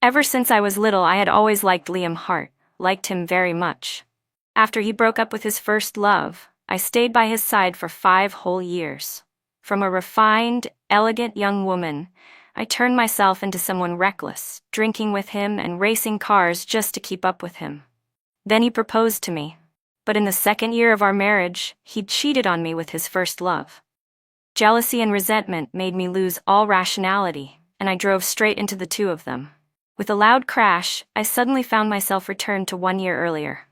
Ever since I was little, I had always liked Liam Hart, liked him very much. After he broke up with his first love, I stayed by his side for 5 whole years. From a refined, elegant young woman, I turned myself into someone reckless, drinking with him and racing cars just to keep up with him. Then he proposed to me. But in the 2nd year of our marriage, he'd cheated on me with his first love. Jealousy and resentment made me lose all rationality, and I drove straight into the two of them. With a loud crash, I suddenly found myself returned to 1 year earlier.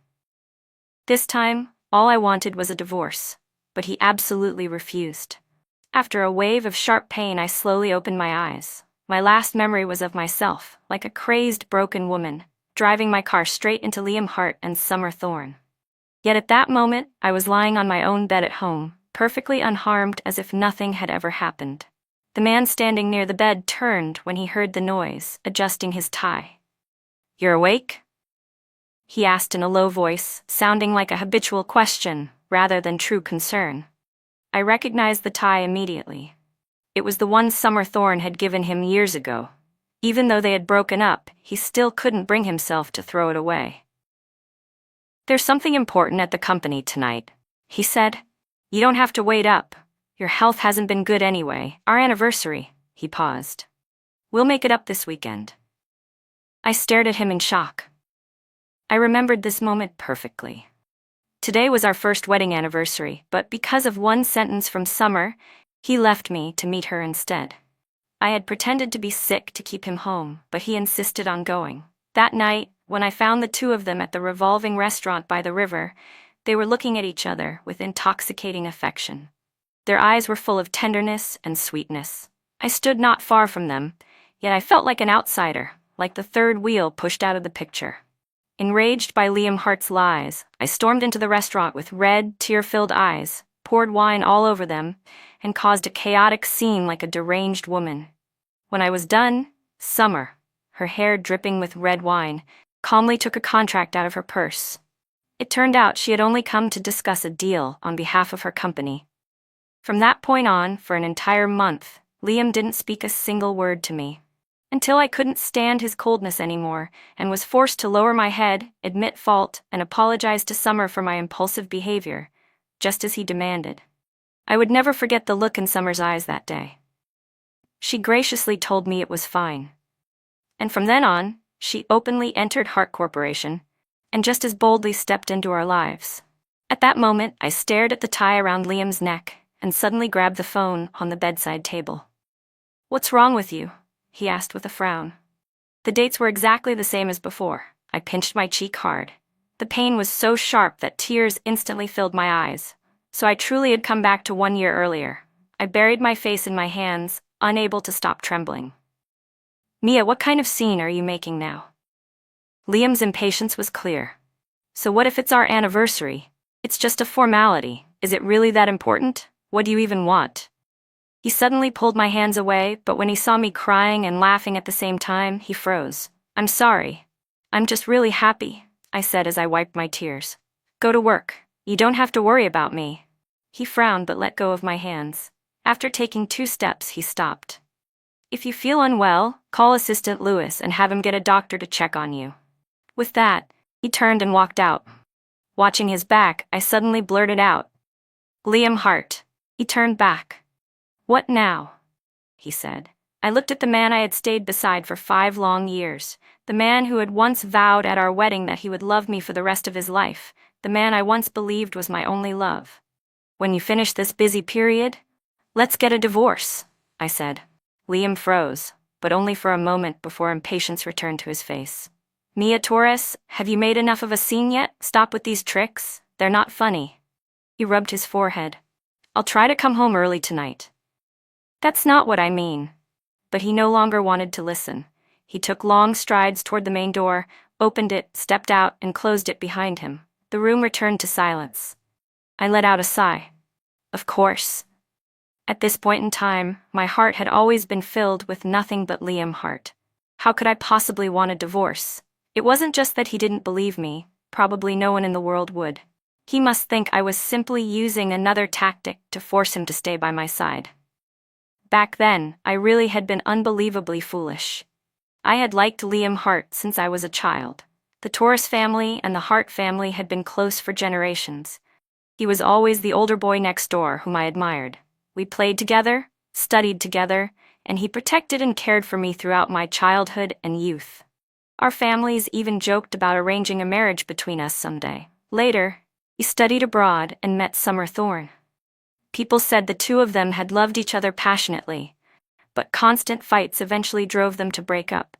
This time, all I wanted was a divorce, but he absolutely refused. After a wave of sharp pain, I slowly opened my eyes. My last memory was of myself, like a crazed, broken woman, driving my car straight into Liam Hart and Summer Thorne. Yet at that moment, I was lying on my own bed at home, perfectly unharmed as if nothing had ever happened. The man standing near the bed turned when he heard the noise, adjusting his tie. "You're awake?" he asked in a low voice, sounding like a habitual question rather than true concern. I recognized the tie immediately. It was the one Summer Thorne had given him years ago. Even though they had broken up, he still couldn't bring himself to throw it away. "There's something important at the company tonight," he said. "You don't have to wait up. Your health hasn't been good anyway. Our anniversary," he paused. "We'll make it up this weekend." I stared at him in shock. I remembered this moment perfectly. Today was our first wedding anniversary, but because of one sentence from Summer, he left me to meet her instead. I had pretended to be sick to keep him home, but he insisted on going. That night, when I found the two of them at the revolving restaurant by the river, they were looking at each other with intoxicating affection. Their eyes were full of tenderness and sweetness. I stood not far from them, yet I felt like an outsider, like the third wheel pushed out of the picture. Enraged by Liam Hart's lies, I stormed into the restaurant with red, tear-filled eyes, poured wine all over them, and caused a chaotic scene like a deranged woman. When I was done, Summer, her hair dripping with red wine, calmly took a contract out of her purse. It turned out she had only come to discuss a deal on behalf of her company. From that point on, for an entire month, Liam didn't speak a single word to me. Until I couldn't stand his coldness anymore, and was forced to lower my head, admit fault, and apologize to Summer for my impulsive behavior, just as he demanded. I would never forget the look in Summer's eyes that day. She graciously told me it was fine. And from then on, she openly entered Hart Corporation, and just as boldly stepped into our lives. At that moment, I stared at the tie around Liam's neck, and suddenly grabbed the phone on the bedside table. "What's wrong with you?" he asked with a frown. The dates were exactly the same as before. I pinched my cheek hard. The pain was so sharp that tears instantly filled my eyes. So I truly had come back to 1 year earlier. I buried my face in my hands, unable to stop trembling. "Mia, what kind of scene are you making now?" Liam's impatience was clear. "So what if it's our anniversary? It's just a formality. Is it really that important? What do you even want?" He suddenly pulled my hands away, but when he saw me crying and laughing at the same time, he froze. "I'm sorry. I'm just really happy," I said as I wiped my tears. "Go to work. You don't have to worry about me." He frowned but let go of my hands. After taking 2 steps, he stopped. "If you feel unwell, call Assistant Lewis and have him get a doctor to check on you." With that, he turned and walked out. Watching his back, I suddenly blurted out, "Liam Hart." He turned back. "What now?" he said. I looked at the man I had stayed beside for 5 long years, the man who had once vowed at our wedding that he would love me for the rest of his life, the man I once believed was my only love. "When you finish this busy period, let's get a divorce," I said. Liam froze, but only for a moment before impatience returned to his face. "Mia Torres, have you made enough of a scene yet? Stop with these tricks. They're not funny." He rubbed his forehead. "I'll try to come home early tonight." "That's not what I mean." But he no longer wanted to listen. He took long strides toward the main door, opened it, stepped out, and closed it behind him. The room returned to silence. I let out a sigh. Of course. At this point in time, my heart had always been filled with nothing but Liam Hart. How could I possibly want a divorce? It wasn't just that he didn't believe me. Probably no one in the world would. He must think I was simply using another tactic to force him to stay by my side. Back then, I really had been unbelievably foolish. I had liked Liam Hart since I was a child. The Taurus family and the Hart family had been close for generations. He was always the older boy next door whom I admired. We played together, studied together, and he protected and cared for me throughout my childhood and youth. Our families even joked about arranging a marriage between us someday. Later, he studied abroad and met Summer Thorne. People said the two of them had loved each other passionately, but constant fights eventually drove them to break up.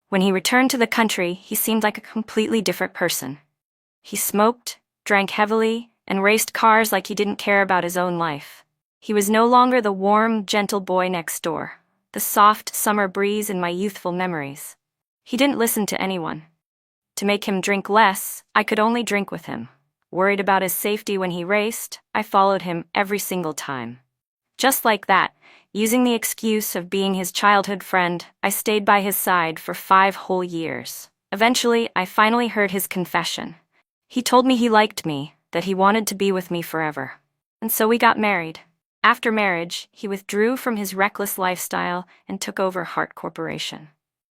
When he returned to the country, he seemed like a completely different person. He smoked, drank heavily, and raced cars like he didn't care about his own life. He was no longer the warm, gentle boy next door, the soft summer breeze in my youthful memories. He didn't listen to anyone. To make him drink less, I could only drink with him. Worried about his safety when he raced, I followed him every single time. Just like that, using the excuse of being his childhood friend, I stayed by his side for 5 whole years. Eventually, I finally heard his confession. He told me he liked me, that he wanted to be with me forever. And so we got married. After marriage, he withdrew from his reckless lifestyle and took over Hart Corporation.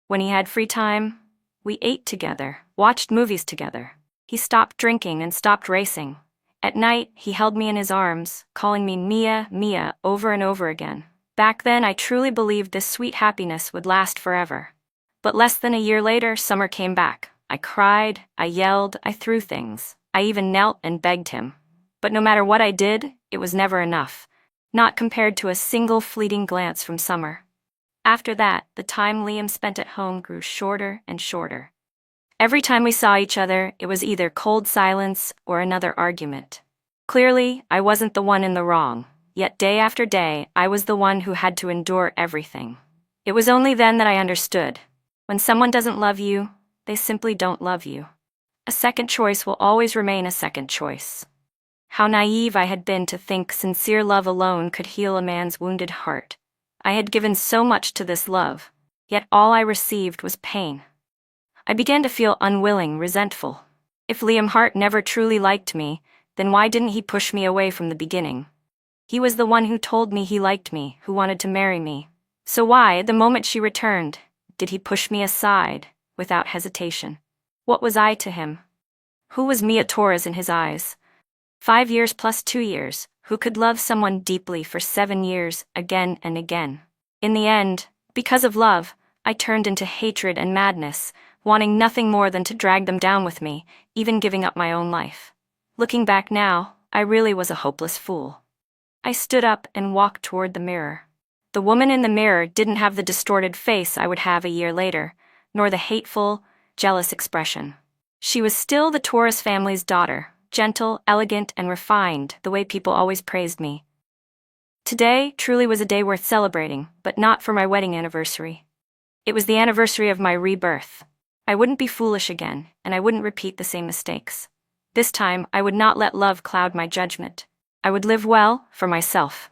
When he had free time, we ate together, watched movies together. He stopped drinking and stopped racing. At night, he held me in his arms, calling me Mia, Mia, over and over again. Back then, I truly believed this sweet happiness would last forever. But less than a year later, summer came back. I cried, I yelled, I threw things. I even knelt and begged him. But no matter what I did, it was never enough. Not compared to a single fleeting glance from Summer. After that, the time Liam spent at home grew shorter and shorter. Every time we saw each other, it was either cold silence or another argument. Clearly, I wasn't the one in the wrong, yet day after day, I was the one who had to endure everything. It was only then that I understood. When someone doesn't love you, they simply don't love you. A second choice will always remain a second choice. How naive I had been to think sincere love alone could heal a man's wounded heart. I had given so much to this love, yet all I received was pain. I began to feel unwilling, resentful. If Liam Hart never truly liked me, then why didn't he push me away from the beginning? He was the one who told me he liked me, who wanted to marry me. So why, the moment she returned, did he push me aside, without hesitation? What was I to him? Who was Mia Torres in his eyes? 5 years plus 2 years, who could love someone deeply for 7 years, again and again? In the end, because of love, I turned into hatred and madness, wanting nothing more than to drag them down with me, even giving up my own life. Looking back now, I really was a hopeless fool. I stood up and walked toward the mirror. The woman in the mirror didn't have the distorted face I would have a year later, nor the hateful, jealous expression. She was still the Taurus family's daughter, gentle, elegant, and refined, the way people always praised me. Today truly was a day worth celebrating, but not for my wedding anniversary. It was the anniversary of my rebirth. I wouldn't be foolish again, and I wouldn't repeat the same mistakes. This time, I would not let love cloud my judgment. I would live well, for myself.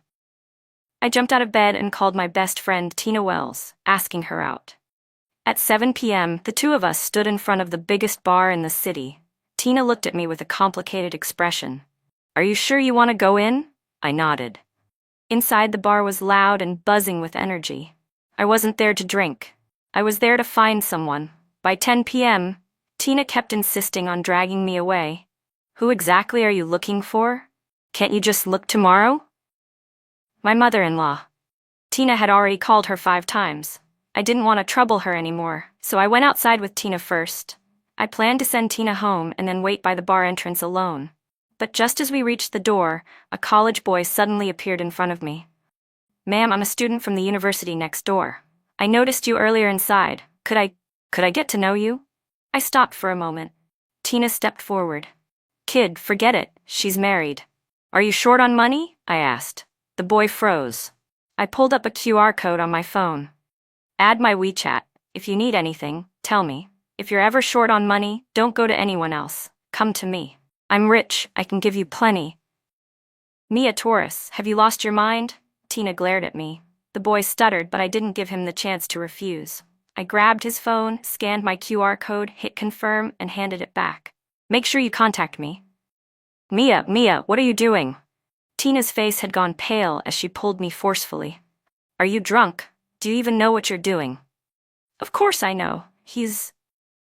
I jumped out of bed and called my best friend Tina Wells, asking her out. At 7 p.m., the two of us stood in front of the biggest bar in the city. Tina looked at me with a complicated expression. "Are you sure you want to go in?" I nodded. Inside, the bar was loud and buzzing with energy. I wasn't there to drink. I was there to find someone. By 10 p.m., Tina kept insisting on dragging me away. "Who exactly are you looking for? Can't you just look tomorrow?" My mother-in-law. Tina had already called her 5 times. I didn't want to trouble her anymore, so I went outside with Tina first. I planned to send Tina home and then wait by the bar entrance alone. But just as we reached the door, a college boy suddenly appeared in front of me. "Ma'am, I'm a student from the university next door. I noticed you earlier inside. Could I get to know you?" I stopped for a moment. Tina stepped forward. "Kid, forget it. She's married." "Are you short on money?" I asked. The boy froze. I pulled up a QR code on my phone. "Add my WeChat. If you need anything, tell me. If you're ever short on money, don't go to anyone else. Come to me. I'm rich, I can give you plenty." "Mia Torres, have you lost your mind?" Tina glared at me. The boy stuttered, but I didn't give him the chance to refuse. I grabbed his phone, scanned my QR code, hit confirm, and handed it back. "Make sure you contact me." Mia, what are you doing?" Tina's face had gone pale as she pulled me forcefully. "Are you drunk? Do you even know what you're doing?" Of course I know.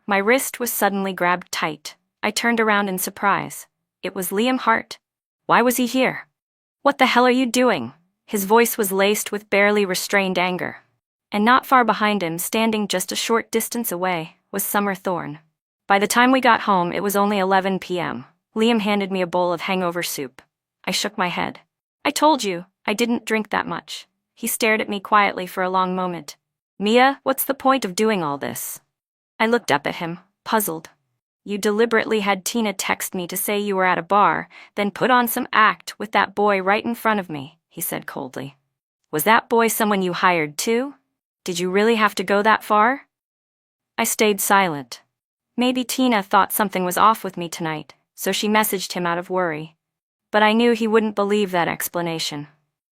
My wrist was suddenly grabbed tight. I turned around in surprise. It was Liam Hart. Why was he here? What the hell are you doing? His voice was laced with barely restrained anger. And not far behind him, standing just a short distance away, was Summer Thorne. By the time we got home, it was only 11 p.m. Liam handed me a bowl of hangover soup. I shook my head. I told you, I didn't drink that much. He stared at me quietly for a long moment. Mia, what's the point of doing all this? I looked up at him, puzzled. You deliberately had Tina text me to say you were at a bar, then put on some act with that boy right in front of me, he said coldly. Was that boy someone you hired too? Did you really have to go that far? I stayed silent. Maybe Tina thought something was off with me tonight, so she messaged him out of worry. But I knew he wouldn't believe that explanation.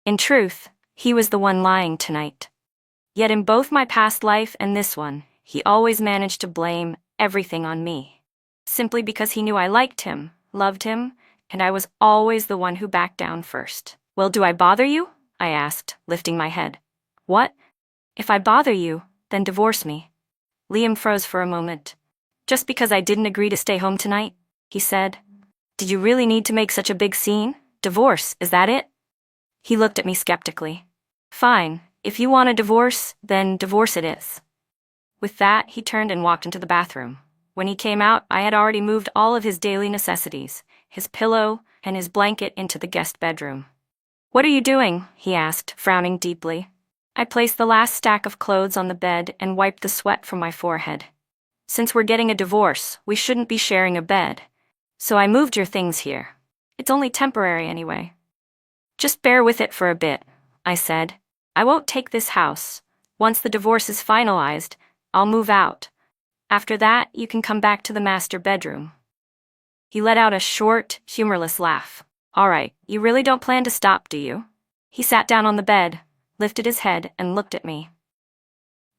In truth, he was the one lying tonight. Yet in both my past life and this one, he always managed to blame everything on me. Simply because he knew I liked him, loved him, and I was always the one who backed down first. Well, do I bother you? I asked, lifting my head. What? If I bother you, then divorce me. Liam froze for a moment. Just because I didn't agree to stay home tonight? He said. Did you really need to make such a big scene? Divorce, is that it? He looked at me skeptically. Fine, if you want a divorce, then divorce it is. With that, he turned and walked into the bathroom. When he came out, I had already moved all of his daily necessities, his pillow and his blanket, into the guest bedroom. What are you doing? He asked, frowning deeply. I placed the last stack of clothes on the bed and wiped the sweat from my forehead. Since we're getting a divorce, we shouldn't be sharing a bed. So I moved your things here. It's only temporary anyway. Just bear with it for a bit, I said. I won't take this house. Once the divorce is finalized, I'll move out. After that, you can come back to the master bedroom. He let out a short, humorless laugh. All right, you really don't plan to stop, do you? He sat down on the bed, lifted his head, and looked at me.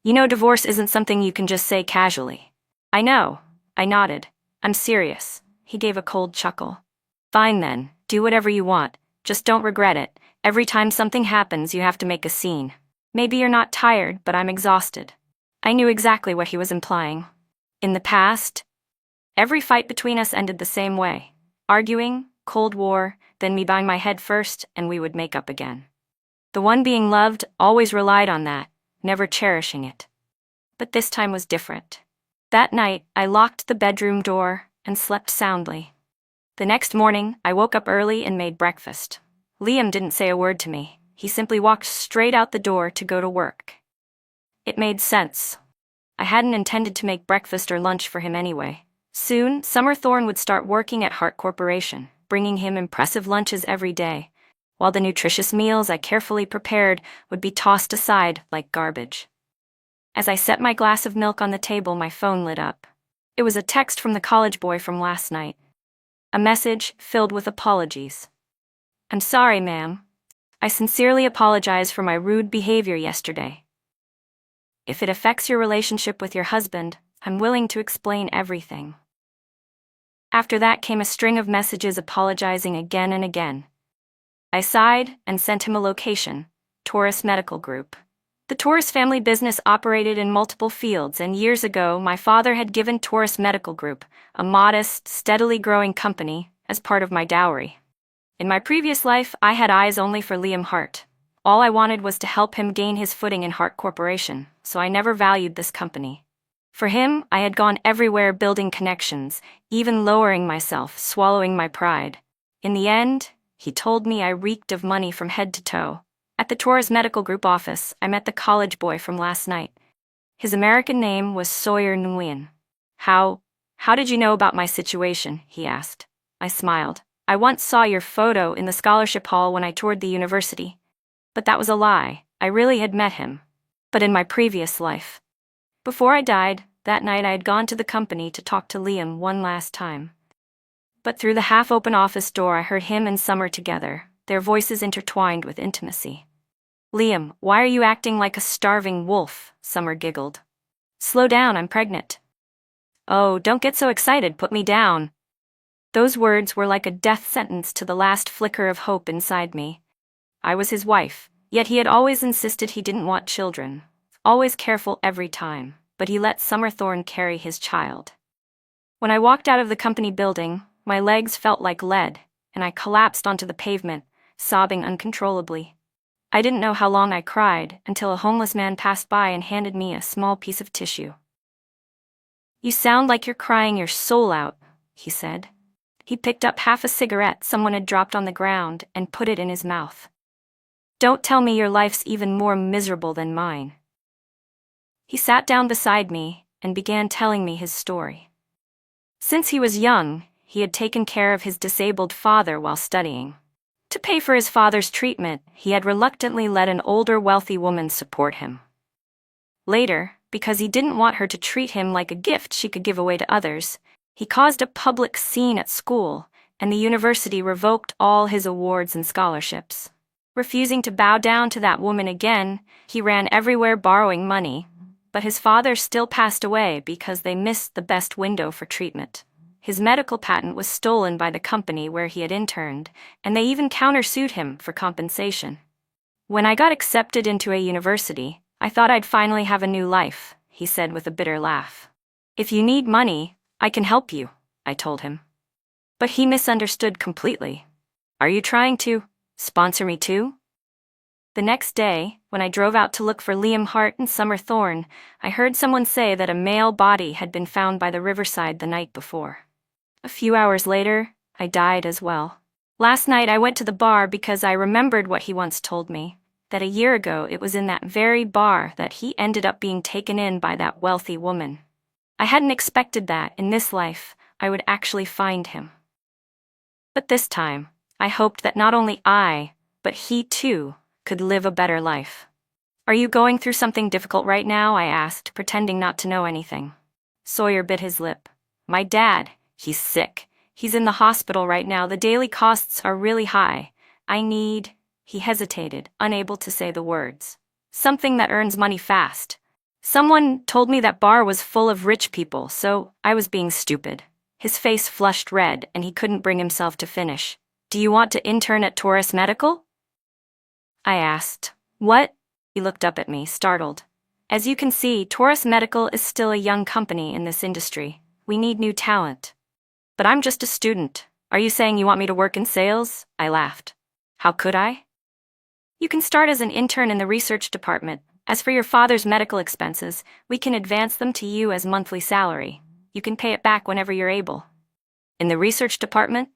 You know, divorce isn't something you can just say casually. I know, I nodded. I'm serious. He gave a cold chuckle. Fine then, do whatever you want. Just don't regret it. Every time something happens, you have to make a scene. Maybe you're not tired, but I'm exhausted. I knew exactly what he was implying. In the past, every fight between us ended the same way. Arguing, Cold War, then me bowing my head first, and we would make up again. The one being loved always relied on that, never cherishing it. But this time was different. That night, I locked the bedroom door and slept soundly. The next morning, I woke up early and made breakfast. Liam didn't say a word to me. He simply walked straight out the door to go to work. It made sense. I hadn't intended to make breakfast or lunch for him anyway. Soon, Summer Thorne would start working at Hart Corporation, bringing him impressive lunches every day, while the nutritious meals I carefully prepared would be tossed aside like garbage. As I set my glass of milk on the table, my phone lit up. It was a text from the college boy from last night. A message filled with apologies. I'm sorry, ma'am. I sincerely apologize for my rude behavior yesterday. If it affects your relationship with your husband, I'm willing to explain everything. After that came a string of messages apologizing again and again. I sighed and sent him a location, Taurus Medical Group. The Taurus family business operated in multiple fields, and years ago my father had given Taurus Medical Group, a modest, steadily growing company, as part of my dowry. In my previous life, I had eyes only for Liam Hart. All I wanted was to help him gain his footing in Hart Corporation, so I never valued this company. For him, I had gone everywhere building connections, even lowering myself, swallowing my pride. In the end, he told me I reeked of money from head to toe. At the Taurus Medical Group office, I met the college boy from last night. His American name was Sawyer Nguyen. How did you know about my situation? He asked. I smiled. I once saw your photo in the scholarship hall when I toured the university. But that was a lie. I really had met him. But in my previous life. Before I died, that night I had gone to the company to talk to Liam one last time. But through the half-open office door I heard him and Summer together, their voices intertwined with intimacy. Liam, why are you acting like a starving wolf? Summer giggled. Slow down, I'm pregnant. Oh, don't get so excited, put me down. Those words were like a death sentence to the last flicker of hope inside me. I was his wife, yet he had always insisted he didn't want children. Always careful every time. but he let Summer Thorne carry his child. When I walked out of the company building, my legs felt like lead, and I collapsed onto the pavement, sobbing uncontrollably. I didn't know how long I cried until a homeless man passed by and handed me a small piece of tissue. "You sound like you're crying your soul out," he said. He picked up half a cigarette someone had dropped on the ground and put it in his mouth. "Don't tell me your life's even more miserable than mine." He sat down beside me and began telling me his story. Since he was young, he had taken care of his disabled father while studying. To pay for his father's treatment, he had reluctantly let an older, wealthy woman support him. Later, because he didn't want her to treat him like a gift she could give away to others, he caused a public scene at school, and the university revoked all his awards and scholarships. Refusing to bow down to that woman again, he ran everywhere borrowing money, but his father still passed away because they missed the best window for treatment. His medical patent was stolen by the company where he had interned, and they even countersued him for compensation. "When I got accepted into a university, I thought I'd finally have a new life," he said with a bitter laugh. "If you need money, I can help you," I told him. But he misunderstood completely. "Are you trying to sponsor me too?" The next day, when I drove out to look for Liam Hart and Summer Thorne, I heard someone say that a male body had been found by the riverside the night before. A few hours later, I died as well. Last night I went to the bar because I remembered what he once told me, that a year ago it was in that very bar that he ended up being taken in by that wealthy woman. I hadn't expected that, in this life, I would actually find him. But this time, I hoped that not only I, but he too, could live a better life. "Are you going through something difficult right now?" I asked, pretending not to know anything. Sawyer bit his lip. "My dad, he's sick. He's in the hospital right now. The daily costs are really high. He hesitated, unable to say the words. "Something that earns money fast. Someone told me that bar was full of rich people, so I was being stupid." His face flushed red and he couldn't bring himself to finish. "Do you want to intern at Taurus Medical?" I asked. "What?" He looked up at me, startled. "As you can see, Taurus Medical is still a young company in this industry. We need new talent." "But I'm just a student. Are you saying you want me to work in sales?" I laughed. "How could I?" "You can start as an intern in the research department. As for your father's medical expenses, we can advance them to you as monthly salary. You can pay it back whenever you're able." "In the research department?"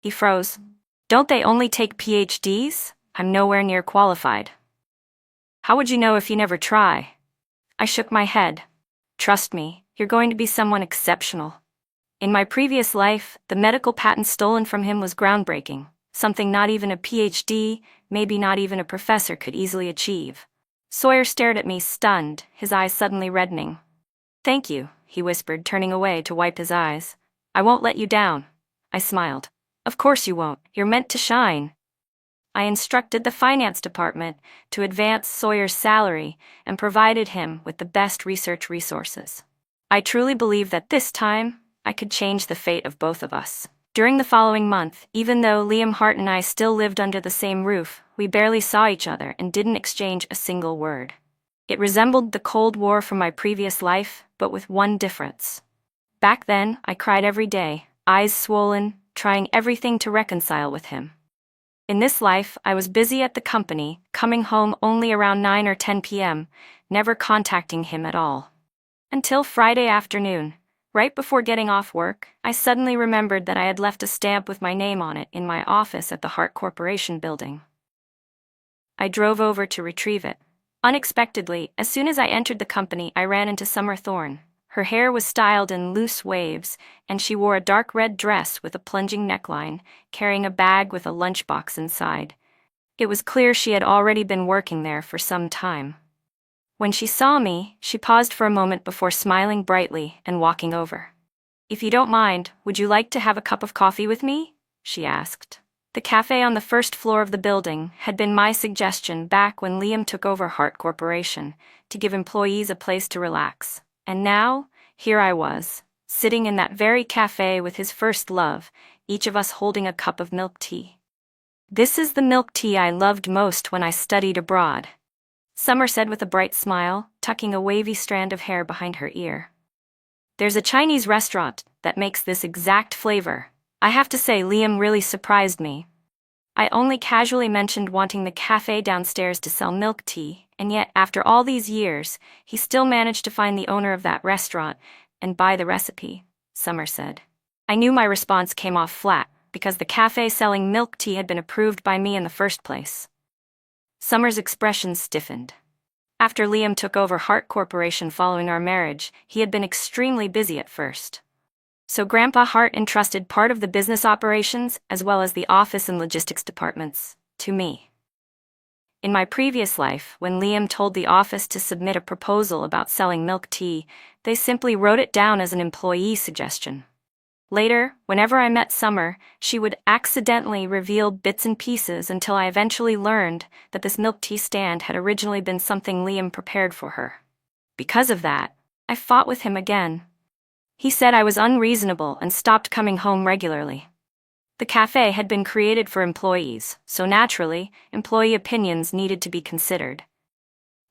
He froze. "Don't they only take PhDs? I'm nowhere near qualified." "How would you know if you never try?" I shook my head. "Trust me, you're going to be someone exceptional." In my previous life, the medical patent stolen from him was groundbreaking, something not even a PhD, maybe not even a professor could easily achieve. Sawyer stared at me, stunned, his eyes suddenly reddening. "Thank you," he whispered, turning away to wipe his eyes. "I won't let you down." I smiled. "Of course you won't. You're meant to shine." I instructed the finance department to advance Sawyer's salary and provided him with the best research resources. I truly believe that this time, I could change the fate of both of us. During the following month, even though Liam Hart and I still lived under the same roof, we barely saw each other and didn't exchange a single word. It resembled the Cold War from my previous life, but with one difference. Back then, I cried every day, eyes swollen, trying everything to reconcile with him. In this life, I was busy at the company, coming home only around 9 or 10 p.m., never contacting him at all. Until Friday afternoon. Right before getting off work, I suddenly remembered that I had left a stamp with my name on it in my office at the Hart Corporation building. I drove over to retrieve it. Unexpectedly, as soon as I entered the company, I ran into Summer Thorne. Her hair was styled in loose waves, and she wore a dark red dress with a plunging neckline, carrying a bag with a lunchbox inside. It was clear she had already been working there for some time. When she saw me, she paused for a moment before smiling brightly and walking over. "If you don't mind, would you like to have a cup of coffee with me?" she asked. The cafe on the first floor of the building had been my suggestion back when Liam took over Hart Corporation, to give employees a place to relax. And now, here I was, sitting in that very cafe with his first love, each of us holding a cup of milk tea. This is the milk tea I loved most when I studied abroad. Summer said with a bright smile, tucking a wavy strand of hair behind her ear. There's a Chinese restaurant that makes this exact flavor. I have to say, Liam really surprised me. I only casually mentioned wanting the cafe downstairs to sell milk tea, and yet, after all these years, he still managed to find the owner of that restaurant and buy the recipe, Summer said. I knew my response came off flat, because the cafe selling milk tea had been approved by me in the first place. Summer's expression stiffened. After Liam took over Hart Corporation following our marriage, he had been extremely busy at first. So Grandpa Hart entrusted part of the business operations, as well as the office and logistics departments, to me. In my previous life, when Liam told the office to submit a proposal about selling milk tea, they simply wrote it down as an employee suggestion. Later, whenever I met Summer, she would accidentally reveal bits and pieces until I eventually learned that this milk tea stand had originally been something Liam prepared for her. Because of that, I fought with him again. He said I was unreasonable and stopped coming home regularly. The cafe had been created for employees, so naturally, employee opinions needed to be considered.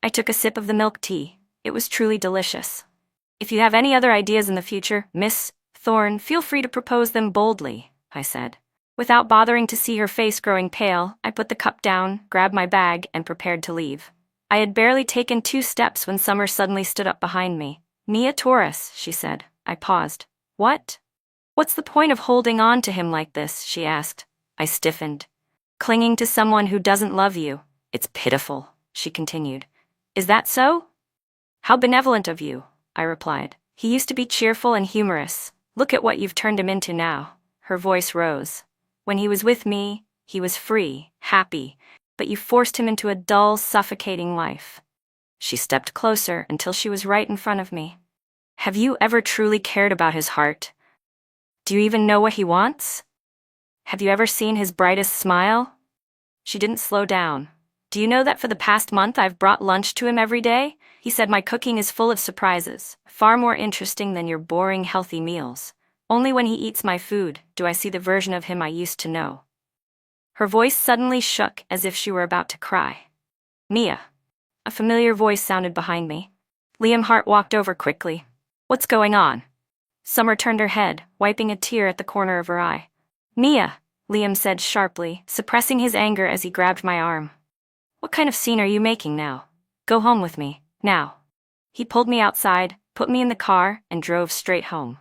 I took a sip of the milk tea. It was truly delicious. If you have any other ideas in the future, Miss Thorne, feel free to propose them boldly, I said. Without bothering to see her face growing pale, I put the cup down, grabbed my bag, and prepared to leave. I had barely taken 2 steps when Summer suddenly stood up behind me. Mia Torres, she said. I paused. What? What's the point of holding on to him like this? She asked. I stiffened. Clinging to someone who doesn't love you. It's pitiful, she continued. Is that so? How benevolent of you, I replied. He used to be cheerful and humorous. Look at what you've turned him into now. Her voice rose. When he was with me, he was free, happy, but you forced him into a dull, suffocating life. She stepped closer until she was right in front of me. Have you ever truly cared about his heart? Do you even know what he wants? Have you ever seen his brightest smile? She didn't slow down. Do you know that for the past month I've brought lunch to him every day? He said my cooking is full of surprises, far more interesting than your boring, healthy meals. Only when he eats my food do I see the version of him I used to know. Her voice suddenly shook as if she were about to cry. Mia. A familiar voice sounded behind me. Liam Hart walked over quickly. What's going on? Summer turned her head, wiping a tear at the corner of her eye. Mia, Liam said sharply, suppressing his anger as he grabbed my arm. What kind of scene are you making now? Go home with me, now. He pulled me outside, put me in the car, and drove straight home.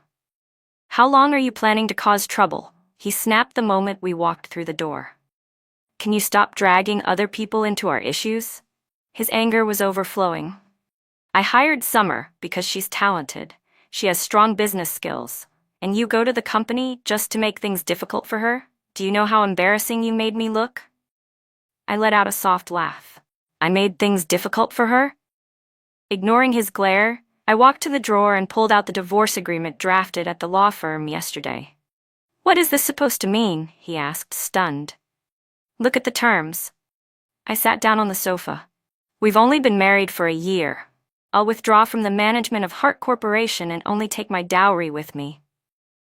How long are you planning to cause trouble? He snapped the moment we walked through the door. Can you stop dragging other people into our issues? His anger was overflowing. I hired Summer because she's talented. She has strong business skills. And you go to the company just to make things difficult for her? Do you know how embarrassing you made me look? I let out a soft laugh. I made things difficult for her? Ignoring his glare, I walked to the drawer and pulled out the divorce agreement drafted at the law firm yesterday. What is this supposed to mean? He asked, stunned. Look at the terms. I sat down on the sofa. We've only been married for a year. I'll withdraw from the management of Hart Corporation and only take my dowry with me.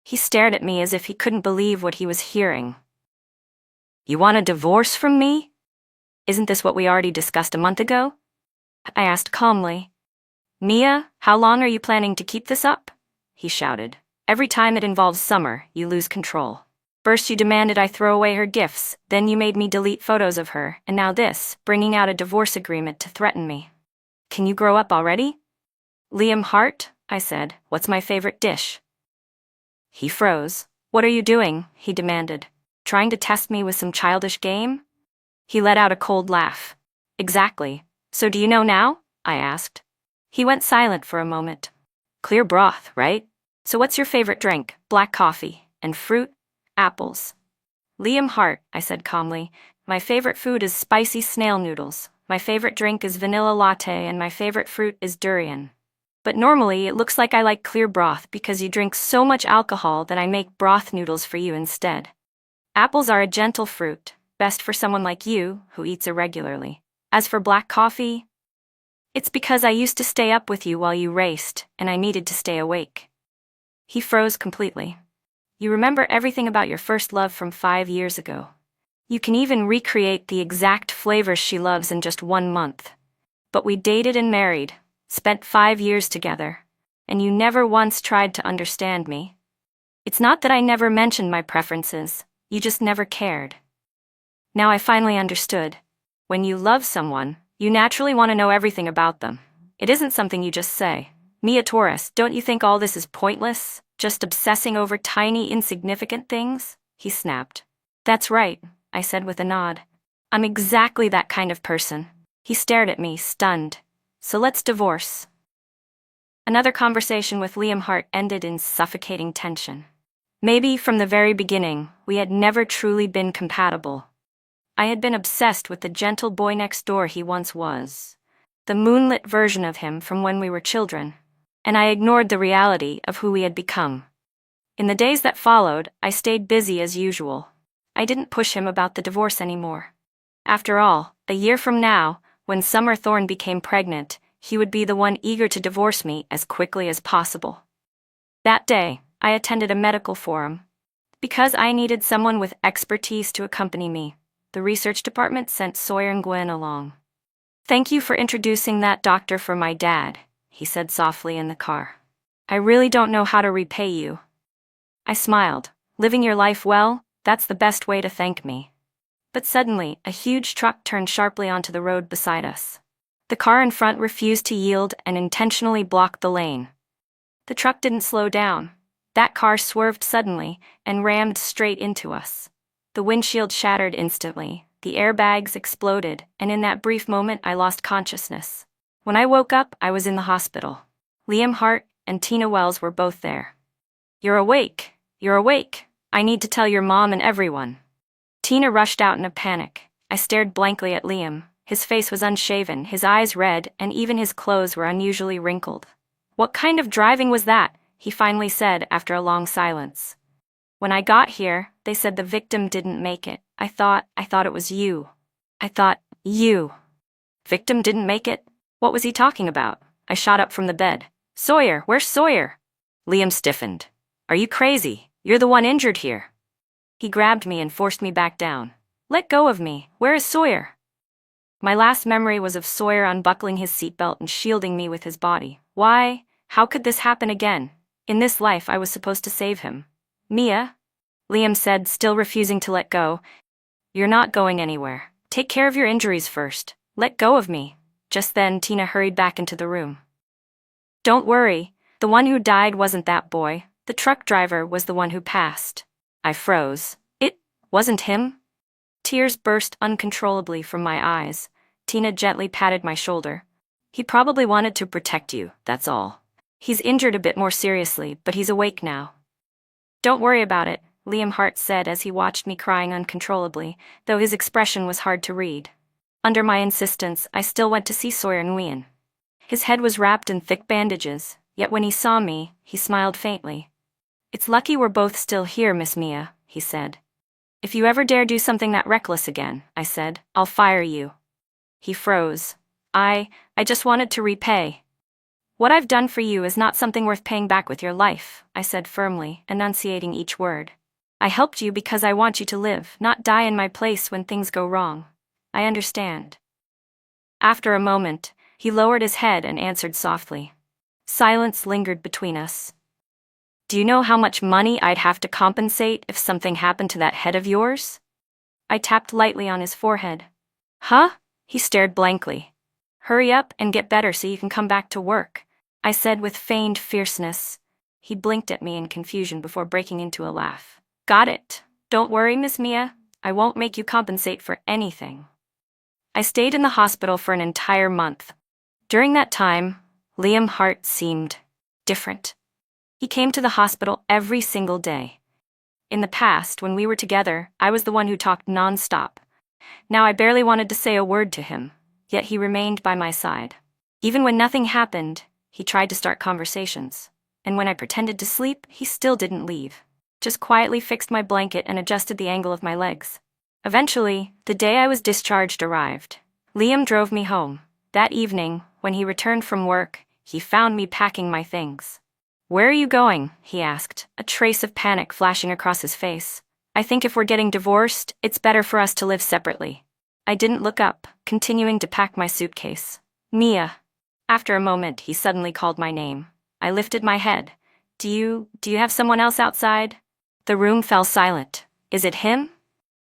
He stared at me as if he couldn't believe what he was hearing. You want a divorce from me? Isn't this what we already discussed a month ago? I asked calmly. Mia, how long are you planning to keep this up? He shouted. Every time it involves Summer, you lose control. First you demanded I throw away her gifts, then you made me delete photos of her, and now this, bringing out a divorce agreement to threaten me. Can you grow up already? Liam Hart, I said, what's my favorite dish? He froze. What are you doing? He demanded. Trying to test me with some childish game? He let out a cold laugh. Exactly. So do you know now? I asked. He went silent for a moment. Clear broth, right? So what's your favorite drink? Black coffee. And fruit? Apples. Liam Hart, I said calmly. My favorite food is spicy snail noodles. My favorite drink is vanilla latte, and my favorite fruit is durian. But normally it looks like I like clear broth because you drink so much alcohol that I make broth noodles for you instead. Apples are a gentle fruit, best for someone like you who eats irregularly. As for black coffee, it's because I used to stay up with you while you raced, and I needed to stay awake. He froze completely. You remember everything about your first love from 5 years ago. You can even recreate the exact flavors she loves in just 1 month. But we dated and married, spent 5 years together, and you never once tried to understand me. It's not that I never mentioned my preferences, you just never cared. Now I finally understood. When you love someone, you naturally want to know everything about them. It isn't something you just say. Mia Torres, don't you think all this is pointless? Just obsessing over tiny, insignificant things? He snapped. That's right, I said with a nod. I'm exactly that kind of person. He stared at me, stunned. So let's divorce. Another conversation with Liam Hart ended in suffocating tension. Maybe from the very beginning, we had never truly been compatible. I had been obsessed with the gentle boy next door he once was, the moonlit version of him from when we were children, and I ignored the reality of who we had become. In the days that followed, I stayed busy as usual. I didn't push him about the divorce anymore. After all, a year from now, when Summer Thorne became pregnant, he would be the one eager to divorce me as quickly as possible. That day, I attended a medical forum. Because I needed someone with expertise to accompany me, the research department sent Sawyer and Gwen along. Thank you for introducing that doctor for my dad, he said softly in the car. I really don't know how to repay you. I smiled. Living your life well, that's the best way to thank me. But suddenly, a huge truck turned sharply onto the road beside us. The car in front refused to yield and intentionally blocked the lane. The truck didn't slow down. That car swerved suddenly and rammed straight into us. The windshield shattered instantly, the airbags exploded, and in that brief moment I lost consciousness. When I woke up, I was in the hospital. Liam Hart and Tina Wells were both there. You're awake. You're awake. I need to tell your mom and everyone. Tina rushed out in a panic. I stared blankly at Liam. His face was unshaven, his eyes red, and even his clothes were unusually wrinkled. What kind of driving was that? He finally said after a long silence. When I got here, they said the victim didn't make it. I thought it was you. You. Victim didn't make it? What was he talking about? I shot up from the bed. Sawyer, where's Sawyer? Liam stiffened. Are you crazy? You're the one injured here. He grabbed me and forced me back down. Let go of me. Where is Sawyer? My last memory was of Sawyer unbuckling his seatbelt and shielding me with his body. Why? How could this happen again? In this life, I was supposed to save him. Mia? Liam said, still refusing to let go. You're not going anywhere. Take care of your injuries first. Let go of me. Just then, Tina hurried back into the room. Don't worry. The one who died wasn't that boy. The truck driver was the one who passed. I froze. It wasn't him? Tears burst uncontrollably from my eyes. Tina gently patted my shoulder. He probably wanted to protect you, that's all. He's injured a bit more seriously, but he's awake now. Don't worry about it, Liam Hart said as he watched me crying uncontrollably, though his expression was hard to read. Under my insistence, I still went to see Sawyer Nguyen. His head was wrapped in thick bandages, yet when he saw me, he smiled faintly. It's lucky we're both still here, Miss Mia, he said. If you ever dare do something that reckless again, I said, I'll fire you. He froze. I just wanted to repay. What I've done for you is not something worth paying back with your life, I said firmly, enunciating each word. I helped you because I want you to live, not die in my place when things go wrong. I understand. After a moment, he lowered his head and answered softly. Silence lingered between us. Do you know how much money I'd have to compensate if something happened to that head of yours? I tapped lightly on his forehead. Huh? He stared blankly. Hurry up and get better so you can come back to work, I said with feigned fierceness. He blinked at me in confusion before breaking into a laugh. Got it. Don't worry, Miss Mia. I won't make you compensate for anything. I stayed in the hospital for an entire month. During that time, Liam Hart seemed different. He came to the hospital every single day. In the past, when we were together, I was the one who talked non-stop. Now I barely wanted to say a word to him, yet he remained by my side. Even when nothing happened, he tried to start conversations. And when I pretended to sleep, he still didn't leave. Just quietly fixed my blanket and adjusted the angle of my legs. Eventually, the day I was discharged arrived. Liam drove me home. That evening, when he returned from work, he found me packing my things. Where are you going? He asked, a trace of panic flashing across his face. I think if we're getting divorced, it's better for us to live separately. I didn't look up, continuing to pack my suitcase. Mia. After a moment, he suddenly called my name. I lifted my head. Do you have someone else outside? The room fell silent. Is it him?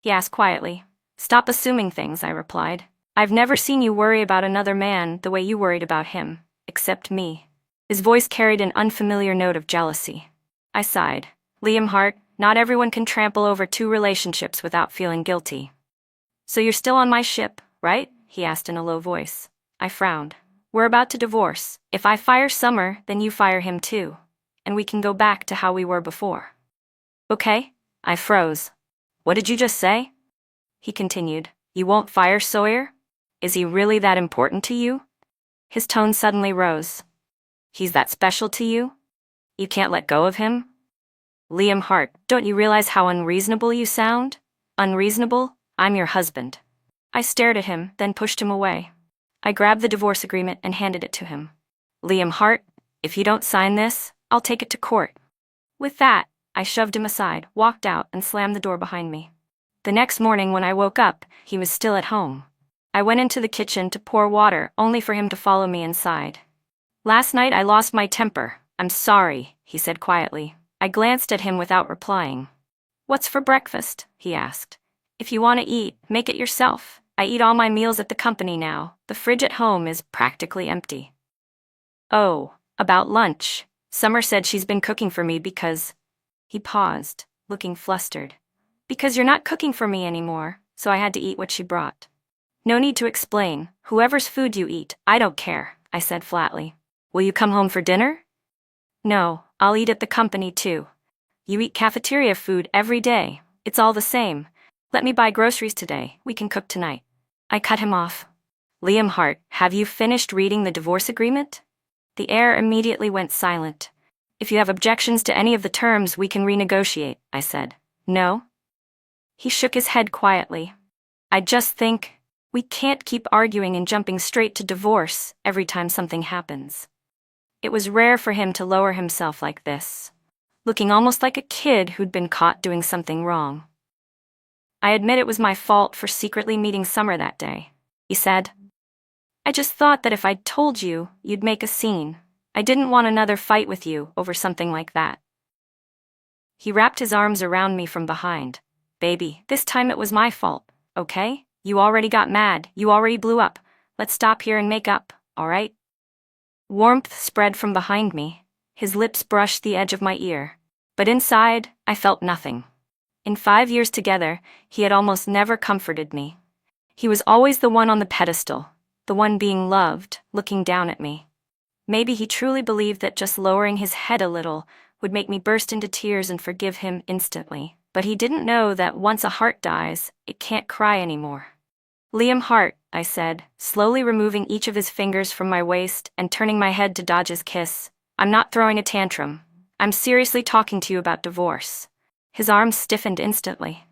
He asked quietly. Stop assuming things, I replied. I've never seen you worry about another man the way you worried about him, except me. His voice carried an unfamiliar note of jealousy. I sighed. Liam Hart, not everyone can trample over 2 relationships without feeling guilty. So you're still on my ship, right? He asked in a low voice. I frowned. We're about to divorce. If I fire Summer, then you fire him too. And we can go back to how we were before. Okay? I froze. What did you just say? He continued. You won't fire Sawyer? Is he really that important to you? His tone suddenly rose. He's that special to you? You can't let go of him? Liam Hart, don't you realize how unreasonable you sound? Unreasonable? I'm your husband. I stared at him, then pushed him away. I grabbed the divorce agreement and handed it to him. Liam Hart, if you don't sign this, I'll take it to court. With that, I shoved him aside, walked out, and slammed the door behind me. The next morning when I woke up, he was still at home. I went into the kitchen to pour water, only for him to follow me inside. Last night I lost my temper. I'm sorry, he said quietly. I glanced at him without replying. What's for breakfast? He asked. If you want to eat, make it yourself. I eat all my meals at the company now. The fridge at home is practically empty. Oh, about lunch. Summer said she's been cooking for me because... He paused, looking flustered. Because you're not cooking for me anymore, so I had to eat what she brought. No need to explain. Whoever's food you eat, I don't care, I said flatly. Will you come home for dinner? No, I'll eat at the company too. You eat cafeteria food every day. It's all the same. Let me buy groceries today. We can cook tonight. I cut him off. Liam Hart, have you finished reading the divorce agreement? The air immediately went silent. If you have objections to any of the terms, we can renegotiate, I said. No? He shook his head quietly. I just think, we can't keep arguing and jumping straight to divorce every time something happens. It was rare for him to lower himself like this, looking almost like a kid who'd been caught doing something wrong. I admit it was my fault for secretly meeting Summer that day, he said. I just thought that if I'd told you, you'd make a scene. I didn't want another fight with you over something like that. He wrapped his arms around me from behind. Baby, this time it was my fault, okay? You already got mad, you already blew up. Let's stop here and make up, all right? Warmth spread from behind me. His lips brushed the edge of my ear. But inside, I felt nothing. In 5 years together, he had almost never comforted me. He was always the one on the pedestal, the one being loved, looking down at me. Maybe he truly believed that just lowering his head a little would make me burst into tears and forgive him instantly. But he didn't know that once a heart dies, it can't cry anymore. Liam Hart, I said, slowly removing each of his fingers from my waist and turning my head to dodge his kiss. I'm not throwing a tantrum. I'm seriously talking to you about divorce. His arms stiffened instantly.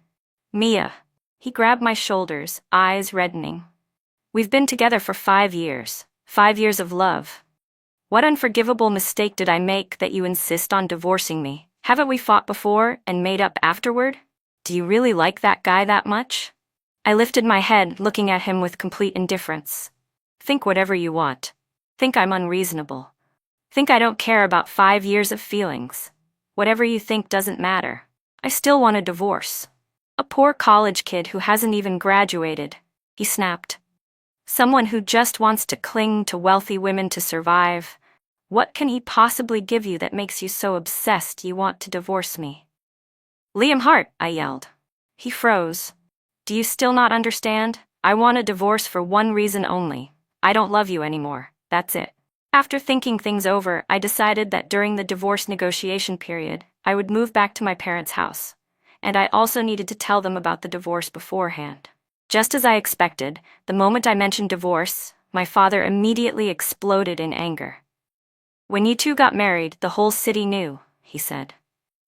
Mia. He grabbed my shoulders, eyes reddening. We've been together for 5 years. 5 years of love. What unforgivable mistake did I make that you insist on divorcing me? Haven't we fought before and made up afterward? Do you really like that guy that much? I lifted my head, looking at him with complete indifference. Think whatever you want. Think I'm unreasonable. Think I don't care about 5 years of feelings. Whatever you think doesn't matter. I still want a divorce. A poor college kid who hasn't even graduated, he snapped. Someone who just wants to cling to wealthy women to survive. What can he possibly give you that makes you so obsessed you want to divorce me? Liam Hart, I yelled. He froze. Do you still not understand? I want a divorce for one reason only. I don't love you anymore. That's it. After thinking things over, I decided that during the divorce negotiation period, I would move back to my parents' house. And I also needed to tell them about the divorce beforehand. Just as I expected, the moment I mentioned divorce, my father immediately exploded in anger. When you two got married, the whole city knew, he said.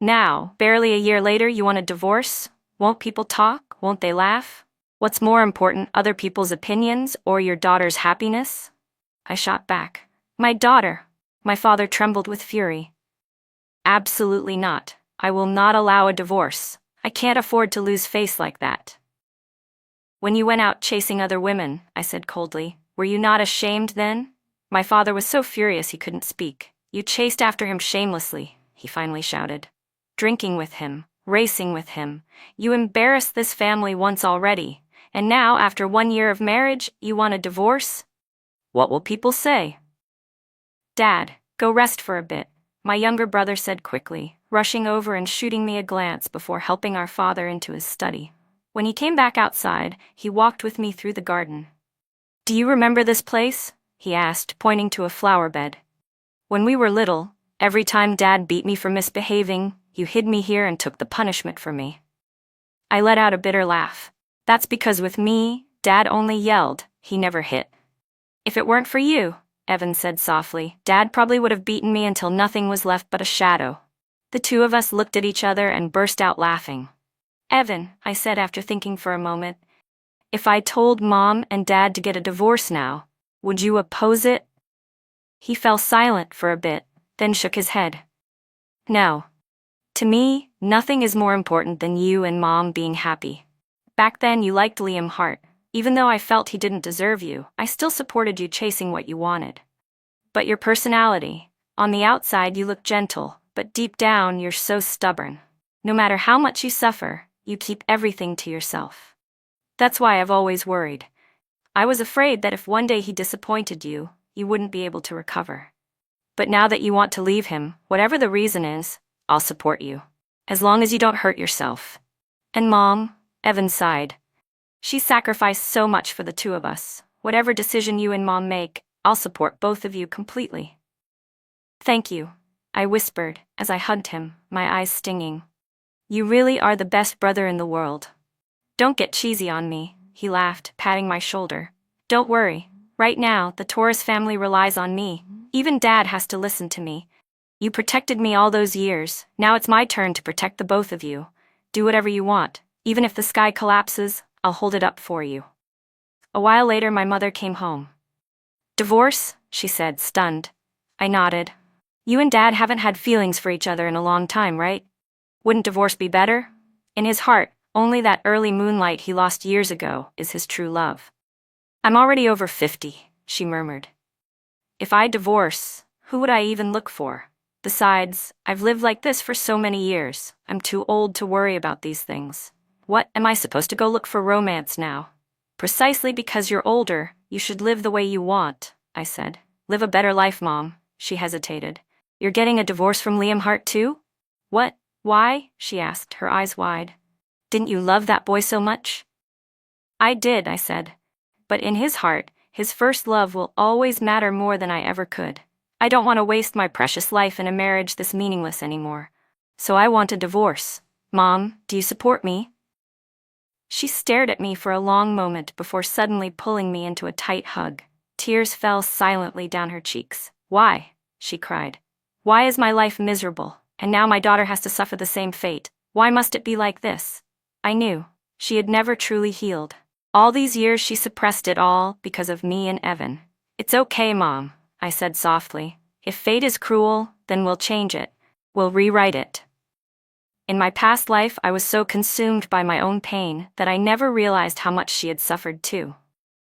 Now, barely a year later, you want a divorce? Won't people talk? Won't they laugh? What's more important, other people's opinions or your daughter's happiness? I shot back. My daughter. My father trembled with fury. Absolutely not. I will not allow a divorce. I can't afford to lose face like that. When you went out chasing other women, I said coldly, Were you not ashamed then? My father was so furious he couldn't speak. You chased after him shamelessly, he finally shouted. Drinking with him, racing with him. You embarrassed this family once already, and now, after 1 year of marriage, you want a divorce? What will people say? Dad, go rest for a bit, my younger brother said quickly, rushing over and shooting me a glance before helping our father into his study. When he came back outside, he walked with me through the garden. Do you remember this place? He asked, pointing to a flower bed. When we were little, every time Dad beat me for misbehaving, you hid me here and took the punishment for me. I let out a bitter laugh. That's because with me, Dad only yelled, he never hit. If it weren't for you, Evan said softly, Dad probably would have beaten me until nothing was left but a shadow. The two of us looked at each other and burst out laughing. Evan, I said after thinking for a moment, if I told Mom and Dad to get a divorce now, would you oppose it? He fell silent for a bit, then shook his head. No. To me, nothing is more important than you and Mom being happy. Back then you liked Liam Hart. Even though I felt he didn't deserve you, I still supported you chasing what you wanted. But your personality, on the outside you look gentle, but deep down you're so stubborn. No matter how much you suffer, you keep everything to yourself. That's why I've always worried. I was afraid that if one day he disappointed you, you wouldn't be able to recover. But now that you want to leave him, whatever the reason is, I'll support you. As long as you don't hurt yourself. And Mom, Evan sighed. She sacrificed so much for the two of us. Whatever decision you and Mom make, I'll support both of you completely. Thank you, I whispered as I hugged him, my eyes stinging. You really are the best brother in the world. Don't get cheesy on me, he laughed, patting my shoulder. Don't worry. Right now, the Torres family relies on me. Even Dad has to listen to me. You protected me all those years. Now it's my turn to protect the both of you. Do whatever you want. Even if the sky collapses, I'll hold it up for you. A while later, my mother came home. Divorce? She said, stunned. I nodded. You and Dad haven't had feelings for each other in a long time, right? Wouldn't divorce be better? In his heart, only that early moonlight he lost years ago is his true love. I'm already over 50, she murmured. If I divorce, who would I even look for? Besides, I've lived like this for so many years. I'm too old to worry about these things. What, am I supposed to go look for romance now? Precisely because you're older, you should live the way you want, I said. Live a better life, Mom, she hesitated. You're getting a divorce from Liam Hart too? What? Why? She asked, her eyes wide. Didn't you love that boy so much? I did, I said. But in his heart, his first love will always matter more than I ever could. I don't want to waste my precious life in a marriage this meaningless anymore. So I want a divorce. Mom, do you support me? She stared at me for a long moment before suddenly pulling me into a tight hug. Tears fell silently down her cheeks. Why? She cried. Why is my life miserable, and now my daughter has to suffer the same fate? Why must it be like this? I knew. She had never truly healed. All these years she suppressed it all because of me and Evan. It's okay, Mom, I said softly. If fate is cruel, then we'll change it. We'll rewrite it. In my past life, I was so consumed by my own pain that I never realized how much she had suffered too.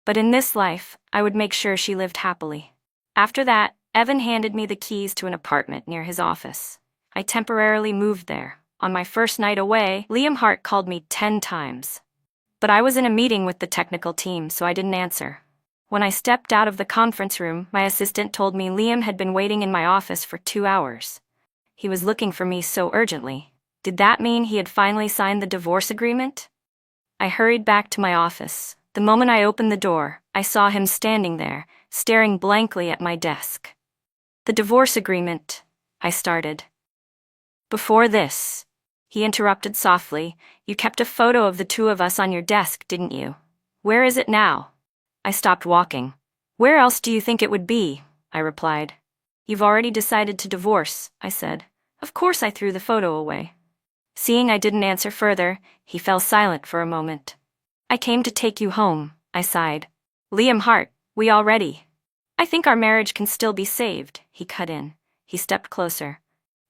But in this life, I would make sure she lived happily. After that, Evan handed me the keys to an apartment near his office. I temporarily moved there. On my first night away, Liam Hart called me 10 times. But I was in a meeting with the technical team, so I didn't answer. When I stepped out of the conference room, my assistant told me Liam had been waiting in my office for 2 hours. He was looking for me so urgently. Did that mean he had finally signed the divorce agreement? I hurried back to my office. The moment I opened the door, I saw him standing there, staring blankly at my desk. The divorce agreement, I started. Before this, he interrupted softly, you kept a photo of the two of us on your desk, didn't you? Where is it now? I stopped walking. Where else do you think it would be? I replied. You've already decided to divorce, I said. Of course I threw the photo away. Seeing I didn't answer further, he fell silent for a moment. I came to take you home, I sighed. Liam Hart, we all ready? I think our marriage can still be saved, he cut in. He stepped closer.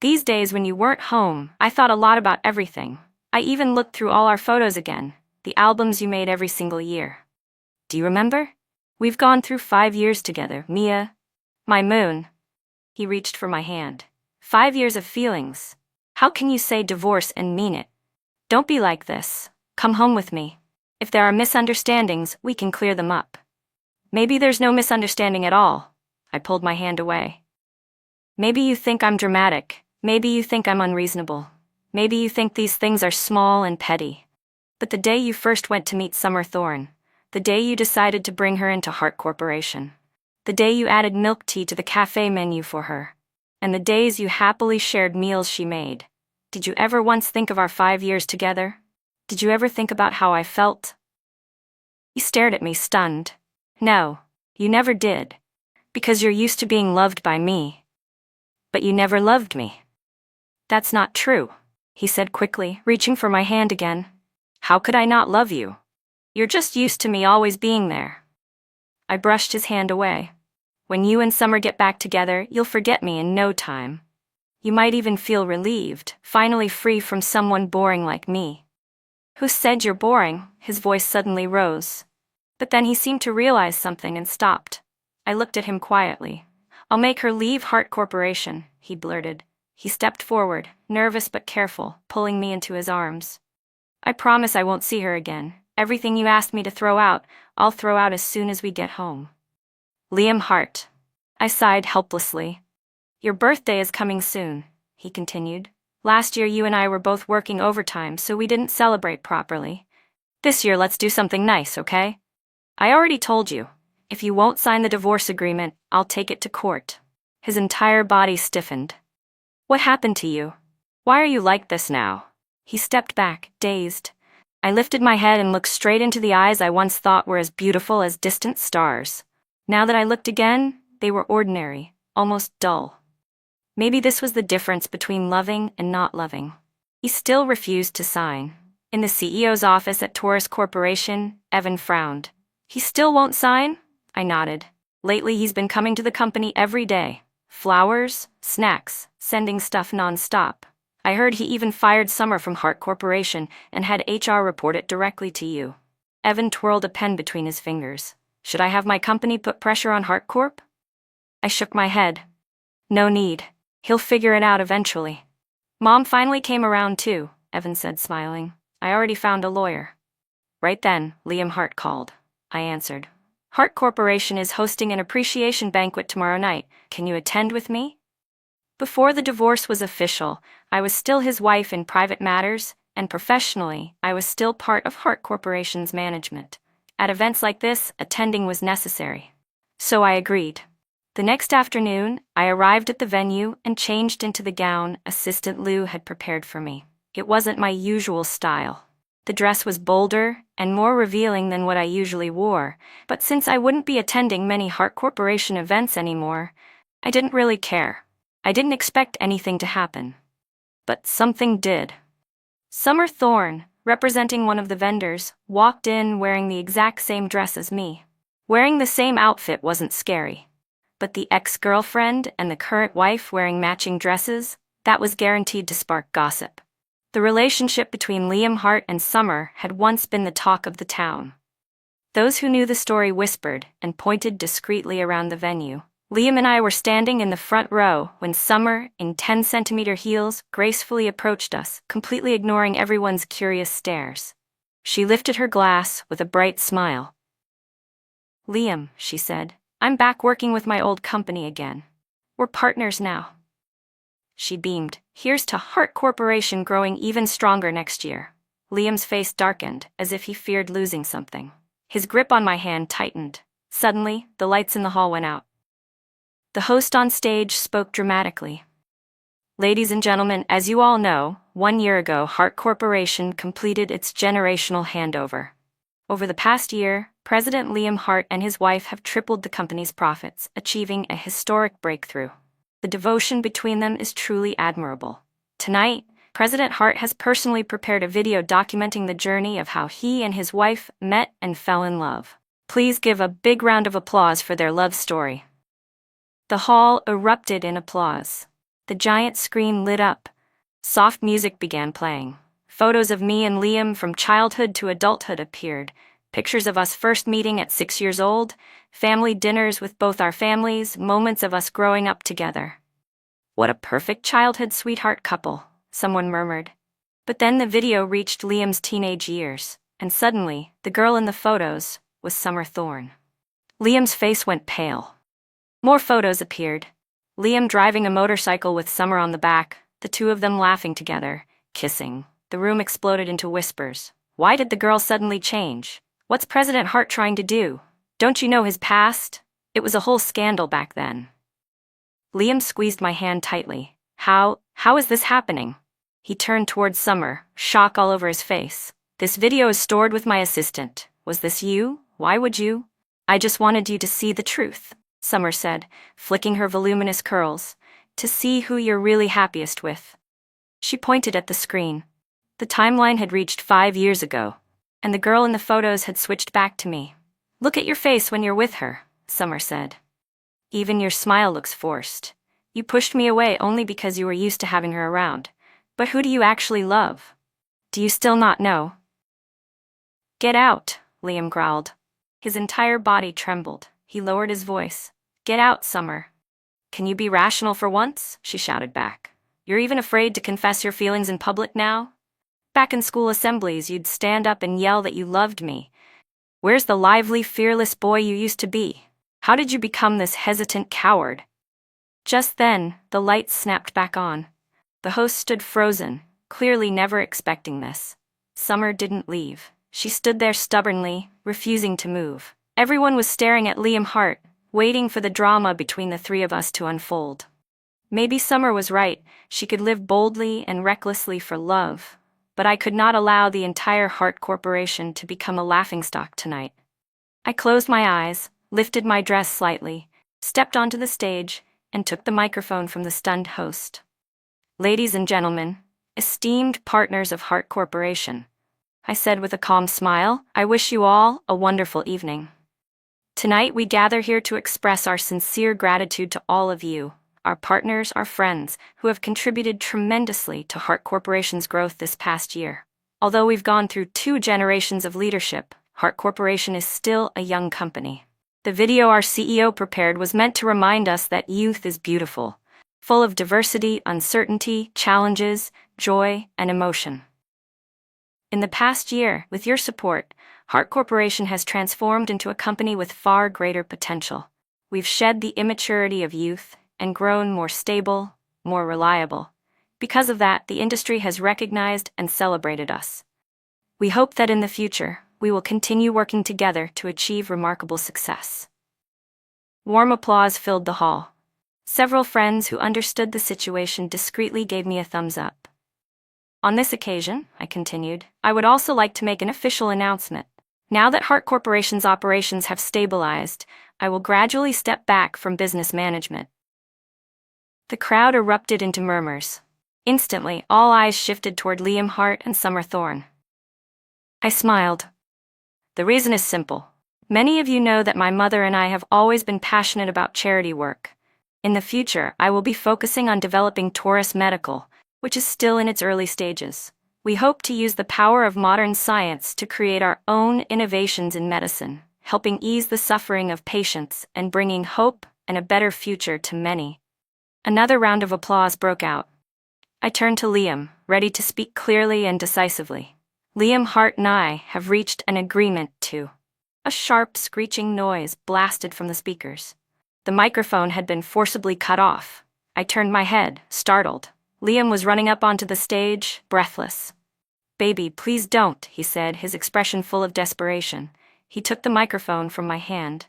These days when you weren't home, I thought a lot about everything. I even looked through all our photos again, the albums you made every single year. Do you remember? We've gone through 5 years together, Mia. My moon. He reached for my hand. 5 years of feelings. How can you say divorce and mean it? Don't be like this. Come home with me. If there are misunderstandings, we can clear them up. Maybe there's no misunderstanding at all. I pulled my hand away. Maybe you think I'm dramatic. Maybe you think I'm unreasonable. Maybe you think these things are small and petty. But the day you first went to meet Summer Thorne, the day you decided to bring her into Hart Corporation, the day you added milk tea to the cafe menu for her, and the days you happily shared meals she made, did you ever once think of our 5 years together? Did you ever think about how I felt? He stared at me, stunned. No, you never did. Because you're used to being loved by me. But you never loved me. That's not true, he said quickly, reaching for my hand again. How could I not love you? You're just used to me always being there. I brushed his hand away. When you and Summer get back together, you'll forget me in no time. You might even feel relieved, finally free from someone boring like me. Who said you're boring? His voice suddenly rose. But then he seemed to realize something and stopped. I looked at him quietly. I'll make her leave Hart Corporation, he blurted. He stepped forward, nervous but careful, pulling me into his arms. I promise I won't see her again. Everything you asked me to throw out, I'll throw out as soon as we get home. Liam Hart. I sighed helplessly. Your birthday is coming soon, he continued. Last year you and I were both working overtime, so we didn't celebrate properly. This year let's do something nice, okay? I already told you. If you won't sign the divorce agreement, I'll take it to court. His entire body stiffened. What happened to you? Why are you like this now? He stepped back, dazed. I lifted my head and looked straight into the eyes I once thought were as beautiful as distant stars. Now that I looked again, they were ordinary, almost dull. Maybe this was the difference between loving and not loving. He still refused to sign. In the CEO's office at Taurus Corporation, Evan frowned. He still won't sign? I nodded. Lately he's been coming to the company every day. Flowers, snacks, sending stuff non-stop. I heard he even fired Summer from Hart Corporation and had HR report it directly to you. Evan twirled a pen between his fingers. Should I have my company put pressure on Hart Corp? I shook my head. No need. He'll figure it out eventually. Mom finally came around too, Evan said, smiling. I already found a lawyer. Right then, Liam Hart called. I answered. Hart Corporation is hosting an appreciation banquet tomorrow night. Can you attend with me? Before the divorce was official, I was still his wife in private matters, and professionally, I was still part of Hart Corporation's management. At events like this, attending was necessary. So I agreed. The next afternoon, I arrived at the venue and changed into the gown Assistant Lou had prepared for me. It wasn't my usual style. The dress was bolder and more revealing than what I usually wore, but since I wouldn't be attending many Hart Corporation events anymore, I didn't really care. I didn't expect anything to happen. But something did. Summer Thorne, representing one of the vendors, walked in wearing the exact same dress as me. Wearing the same outfit wasn't scary. But the ex-girlfriend and the current wife wearing matching dresses, that was guaranteed to spark gossip. The relationship between Liam Hart and Summer had once been the talk of the town. Those who knew the story whispered and pointed discreetly around the venue. Liam and I were standing in the front row when Summer, in 10-centimeter heels, gracefully approached us, completely ignoring everyone's curious stares. She lifted her glass with a bright smile. Liam, she said, I'm back working with my old company again. We're partners now. She beamed. Here's to Hart Corporation growing even stronger next year. Liam's face darkened, as if he feared losing something. His grip on my hand tightened. Suddenly, the lights in the hall went out. The host on stage spoke dramatically. Ladies and gentlemen, as you all know, 1 year ago, Hart Corporation completed its generational handover. Over the past year, President Liam Hart and his wife have tripled the company's profits, achieving a historic breakthrough. The devotion between them is truly admirable. Tonight, President Hart has personally prepared a video documenting the journey of how he and his wife met and fell in love. Please give a big round of applause for their love story. The hall erupted in applause. The giant screen lit up. Soft music began playing. Photos of me and Liam from childhood to adulthood appeared, Pictures of us first meeting at 6 years old, family dinners with both our families, moments of us growing up together. What a perfect childhood sweetheart couple, someone murmured. But then the video reached Liam's teenage years, and suddenly, the girl in the photos was Summer Thorne. Liam's face went pale. More photos appeared. Liam driving a motorcycle with Summer on the back, the two of them laughing together, kissing. The room exploded into whispers. Why did the girl suddenly change? What's President Hart trying to do? Don't you know his past? It was a whole scandal back then. Liam squeezed my hand tightly. How is this happening? He turned towards Summer, shock all over his face. This video is stored with my assistant. Was this you? Why would you? I just wanted you to see the truth, Summer said, flicking her voluminous curls. To see who you're really happiest with. She pointed at the screen. The timeline had reached 5 years ago, and the girl in the photos had switched back to me. Look at your face when you're with her, Summer said. Even your smile looks forced. You pushed me away only because you were used to having her around. But who do you actually love? Do you still not know? Get out, Liam growled. His entire body trembled. He lowered his voice. Get out, Summer. Can you be rational for once? She shouted back. You're even afraid to confess your feelings in public now? Back in school assemblies, you'd stand up and yell that you loved me. Where's the lively, fearless boy you used to be? How did you become this hesitant coward? Just then, the lights snapped back on. The host stood frozen, clearly never expecting this. Summer didn't leave. She stood there stubbornly, refusing to move. Everyone was staring at Liam Hart, waiting for the drama between the three of us to unfold. Maybe Summer was right. She could live boldly and recklessly for love. But I could not allow the entire Hart Corporation to become a laughingstock tonight. I closed my eyes, lifted my dress slightly, stepped onto the stage, and took the microphone from the stunned host. Ladies and gentlemen, esteemed partners of Hart Corporation, I said with a calm smile, I wish you all a wonderful evening. Tonight we gather here to express our sincere gratitude to all of you, our partners, our friends, who have contributed tremendously to Hart Corporation's growth this past year. Although we've gone through 2 generations of leadership, Hart Corporation is still a young company. The video our CEO prepared was meant to remind us that youth is beautiful, full of diversity, uncertainty, challenges, joy, and emotion. In the past year, with your support, Hart Corporation has transformed into a company with far greater potential. We've shed the immaturity of youth and grown more stable, more reliable. Because of that, the industry has recognized and celebrated us. We hope that in the future, we will continue working together to achieve remarkable success. Warm applause filled the hall. Several friends who understood the situation discreetly gave me a thumbs up. On this occasion, I continued, I would also like to make an official announcement. Now that Hart Corporation's operations have stabilized, I will gradually step back from business management. The crowd erupted into murmurs. Instantly, all eyes shifted toward Liam Hart and Summer Thorne. I smiled. The reason is simple. Many of you know that my mother and I have always been passionate about charity work. In the future, I will be focusing on developing Taurus Medical, which is still in its early stages. We hope to use the power of modern science to create our own innovations in medicine, helping ease the suffering of patients and bringing hope and a better future to many. Another round of applause broke out. I turned to Liam, ready to speak clearly and decisively. Liam Hart and I have reached an agreement to. A sharp, screeching noise blasted from the speakers. The microphone had been forcibly cut off. I turned my head, startled. Liam was running up onto the stage, breathless. Baby, please don't, he said, his expression full of desperation. He took the microphone from my hand.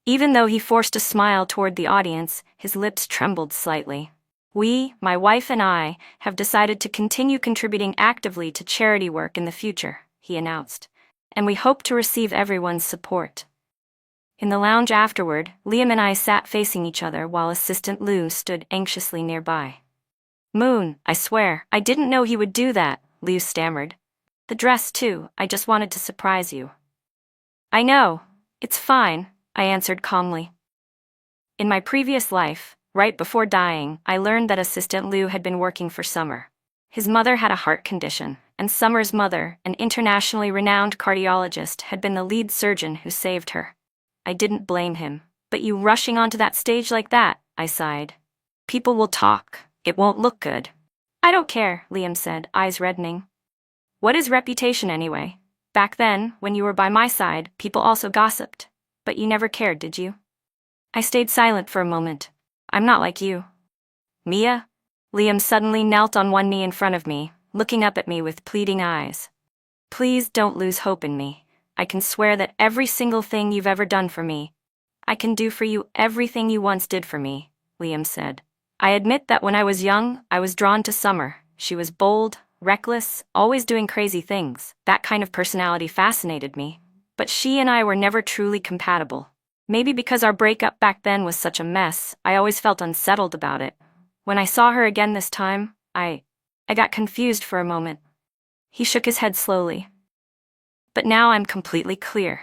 Even though he forced a smile toward the audience, his lips trembled slightly. We, my wife and I, have decided to continue contributing actively to charity work in the future, he announced, and we hope to receive everyone's support. In the lounge afterward, Liam and I sat facing each other while Assistant Lou stood anxiously nearby. Moon, I swear, I didn't know he would do that, Lou stammered. The dress too, I just wanted to surprise you. I know, it's fine, I answered calmly. In my previous life, right before dying, I learned that Assistant Lou had been working for Summer. His mother had a heart condition, and Summer's mother, an internationally renowned cardiologist, had been the lead surgeon who saved her. I didn't blame him. But you rushing onto that stage like that, I sighed. People will talk. It won't look good. I don't care, Liam said, eyes reddening. What is reputation anyway? Back then, when you were by my side, people also gossiped. But you never cared, did you? I stayed silent for a moment. I'm not like you. Mia? Liam suddenly knelt on one knee in front of me, looking up at me with pleading eyes. Please don't lose hope in me. I can swear that every single thing you've ever done for me, I can do for you everything you once did for me, Liam said. I admit that when I was young, I was drawn to Summer. She was bold, reckless, always doing crazy things. That kind of personality fascinated me. But she and I were never truly compatible. Maybe because our breakup back then was such a mess, I always felt unsettled about it. When I saw her again this time, I got confused for a moment. He shook his head slowly. But now I'm completely clear.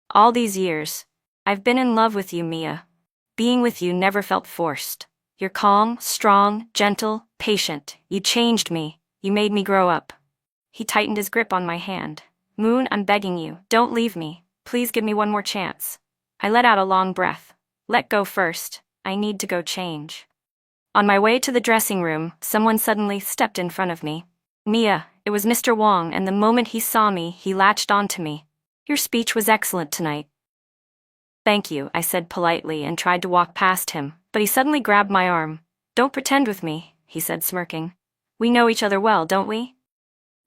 All these years, I've been in love with you, Mia. Being with you never felt forced. You're calm, strong, gentle, patient. You changed me. You made me grow up. He tightened his grip on my hand. Moon, I'm begging you, don't leave me. Please give me one more chance. I let out a long breath. Let go first. I need to go change. On my way to the dressing room, someone suddenly stepped in front of me. Mia, it was Mr. Wong, and the moment he saw me, he latched onto me. Your speech was excellent tonight. Thank you, I said politely and tried to walk past him, but he suddenly grabbed my arm. Don't pretend with me, he said, smirking. We know each other well, don't we?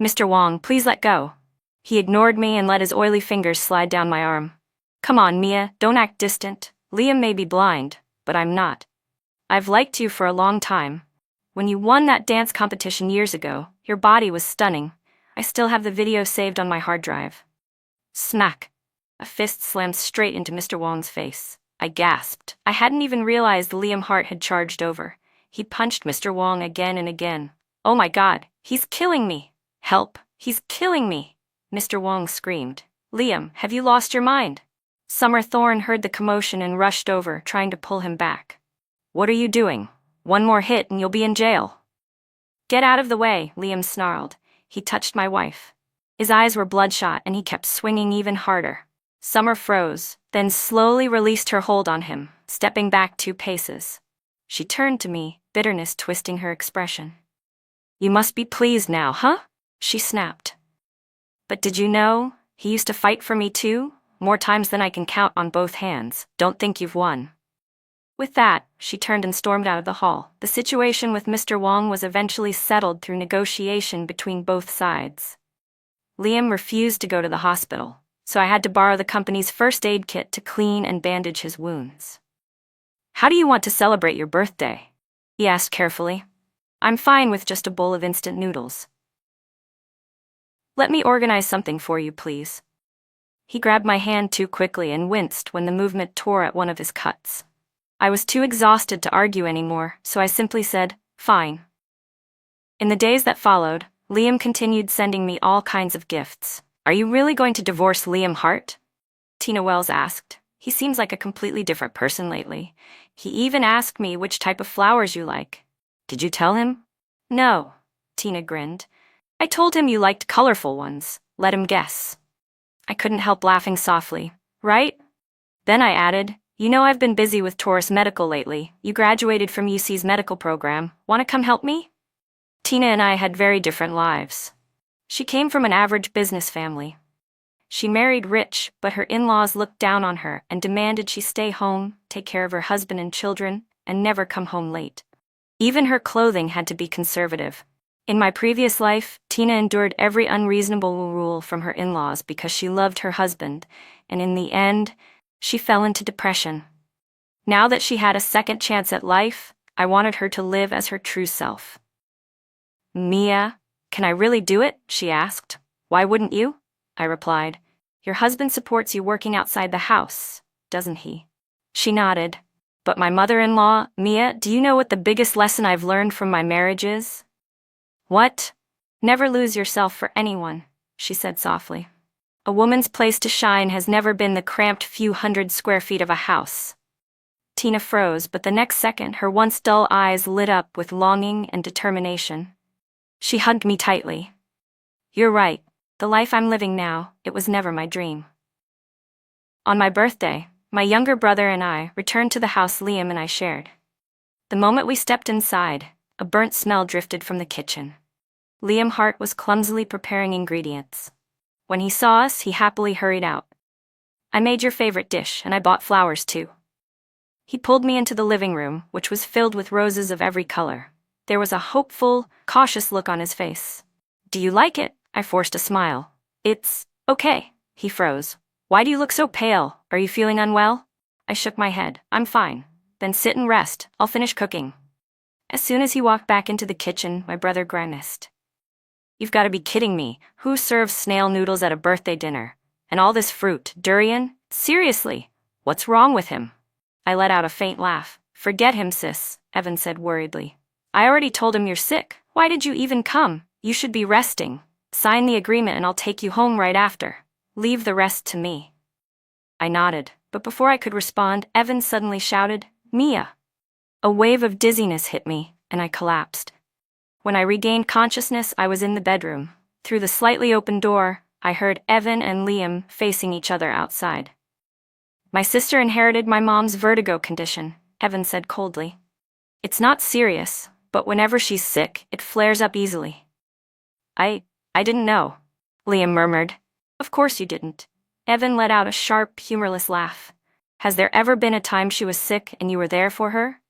Mr. Wong, please let go. He ignored me and let his oily fingers slide down my arm. Come on, Mia, don't act distant. Liam may be blind, but I'm not. I've liked you for a long time. When you won that dance competition years ago, your body was stunning. I still have the video saved on my hard drive. Smack. A fist slammed straight into Mr. Wong's face. I gasped. I hadn't even realized Liam Hart had charged over. He punched Mr. Wong again and again. Oh my God, he's killing me. Help, he's killing me. Mr. Wong screamed. Liam, have you lost your mind? Summer Thorne heard the commotion and rushed over, trying to pull him back. What are you doing? One more hit and you'll be in jail. Get out of the way, Liam snarled. He touched my wife. His eyes were bloodshot and he kept swinging even harder. Summer froze, then slowly released her hold on him, stepping back 2 paces. She turned to me, bitterness twisting her expression. You must be pleased now, huh? She snapped. But did you know, he used to fight for me too? More times than I can count on both hands. Don't think you've won. With that, she turned and stormed out of the hall. The situation with Mr. Wong was eventually settled through negotiation between both sides. Liam refused to go to the hospital, so I had to borrow the company's first aid kit to clean and bandage his wounds. How do you want to celebrate your birthday? He asked carefully. I'm fine with just a bowl of instant noodles. Let me organize something for you, please. He grabbed my hand too quickly and winced when the movement tore at one of his cuts. I was too exhausted to argue anymore, so I simply said, fine. In the days that followed, Liam continued sending me all kinds of gifts. Are you really going to divorce Liam Hart? Tina Wells asked. He seems like a completely different person lately. He even asked me which type of flowers you like. Did you tell him? No, Tina grinned. I told him you liked colorful ones. Let him guess. I couldn't help laughing softly. Right? Then I added, you know I've been busy with Taurus Medical lately. You graduated from UC's medical program. Want to come help me? Tina and I had very different lives. She came from an average business family. She married rich, but her in-laws looked down on her and demanded she stay home, take care of her husband and children, and never come home late. Even her clothing had to be conservative. In my previous life, Tina endured every unreasonable rule from her in-laws because she loved her husband, and in the end, she fell into depression. Now that she had a second chance at life, I wanted her to live as her true self. Mia, can I really do it? She asked. Why wouldn't you? I replied. Your husband supports you working outside the house, doesn't he? She nodded. But my mother-in-law, Mia, do you know what the biggest lesson I've learned from my marriage is? What? Never lose yourself for anyone, she said softly. A woman's place to shine has never been the cramped few hundred square feet of a house. Tina froze, but the next second her once dull eyes lit up with longing and determination. She hugged me tightly. You're right. The life I'm living now, it was never my dream. On my birthday, my younger brother and I returned to the house Liam and I shared. The moment we stepped inside, a burnt smell drifted from the kitchen. Liam Hart was clumsily preparing ingredients. When he saw us, he happily hurried out. I made your favorite dish, and I bought flowers too. He pulled me into the living room, which was filled with roses of every color. There was a hopeful, cautious look on his face. Do you like it? I forced a smile. It's okay. He froze. Why do you look so pale? Are you feeling unwell? I shook my head. I'm fine. Then sit and rest. I'll finish cooking. As soon as he walked back into the kitchen, my brother grimaced. You've got to be kidding me. Who serves snail noodles at a birthday dinner? And all this fruit, durian? Seriously, what's wrong with him? I let out a faint laugh. Forget him, sis, Evan said worriedly. I already told him you're sick. Why did you even come? You should be resting. Sign the agreement and I'll take you home right after. Leave the rest to me. I nodded, but before I could respond, Evan suddenly shouted, Mia! A wave of dizziness hit me, and I collapsed. When I regained consciousness, I was in the bedroom. Through the slightly open door, I heard Evan and Liam facing each other outside. My sister inherited my mom's vertigo condition, Evan said coldly. It's not serious, but whenever she's sick, it flares up easily. I didn't know, Liam murmured. Of course you didn't. Evan let out a sharp, humorless laugh. Has there ever been a time she was sick and you were there for her?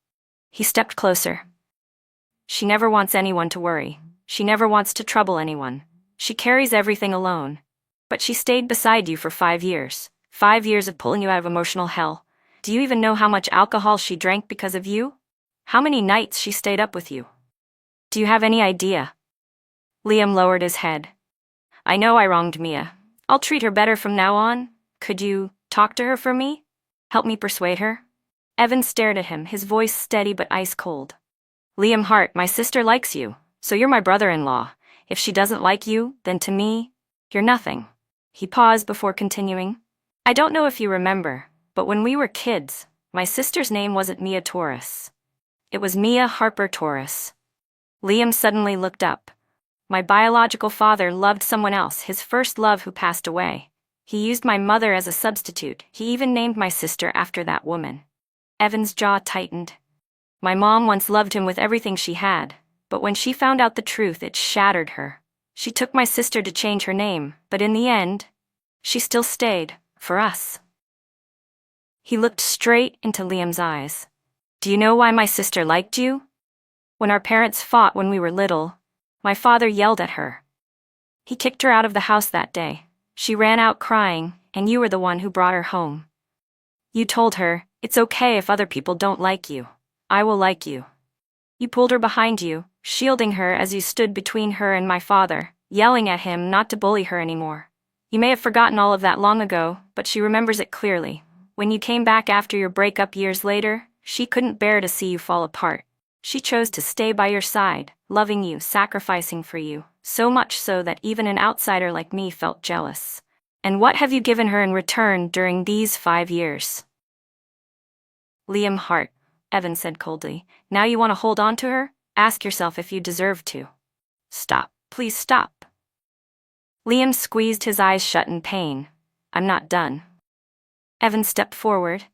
He stepped closer. She never wants anyone to worry. She never wants to trouble anyone. She carries everything alone. But she stayed beside you for 5 years. 5 years of pulling you out of emotional hell. Do you even know how much alcohol she drank because of you? How many nights she stayed up with you? Do you have any idea? Liam lowered his head. I know I wronged Mia. I'll treat her better from now on. Could you talk to her for me? Help me persuade her? Evan stared at him, his voice steady but ice cold. Liam Hart, my sister likes you, so you're my brother-in-law. If she doesn't like you, then to me, you're nothing. He paused before continuing. I don't know if you remember, but when we were kids, my sister's name wasn't Mia Torres. It was Mia Harper Torres. Liam suddenly looked up. My biological father loved someone else, his first love who passed away. He used my mother as a substitute. He even named my sister after that woman. Evan's jaw tightened. My mom once loved him with everything she had, but when she found out the truth, it shattered her. She took my sister to change her name, but in the end, she still stayed, for us. He looked straight into Liam's eyes. Do you know why my sister liked you? When our parents fought when we were little, my father yelled at her. He kicked her out of the house that day. She ran out crying, and you were the one who brought her home. You told her, it's okay if other people don't like you. I will like you. You pulled her behind you, shielding her as you stood between her and my father, yelling at him not to bully her anymore. You may have forgotten all of that long ago, but she remembers it clearly. When you came back after your breakup years later, she couldn't bear to see you fall apart. She chose to stay by your side, loving you, sacrificing for you, so much so that even an outsider like me felt jealous. And what have you given her in return during these 5 years? Liam Hart, Evan said coldly. Now you want to hold on to her? Ask yourself if you deserve to. Stop. Please stop. Liam squeezed his eyes shut in pain. I'm not done. Evan stepped forward.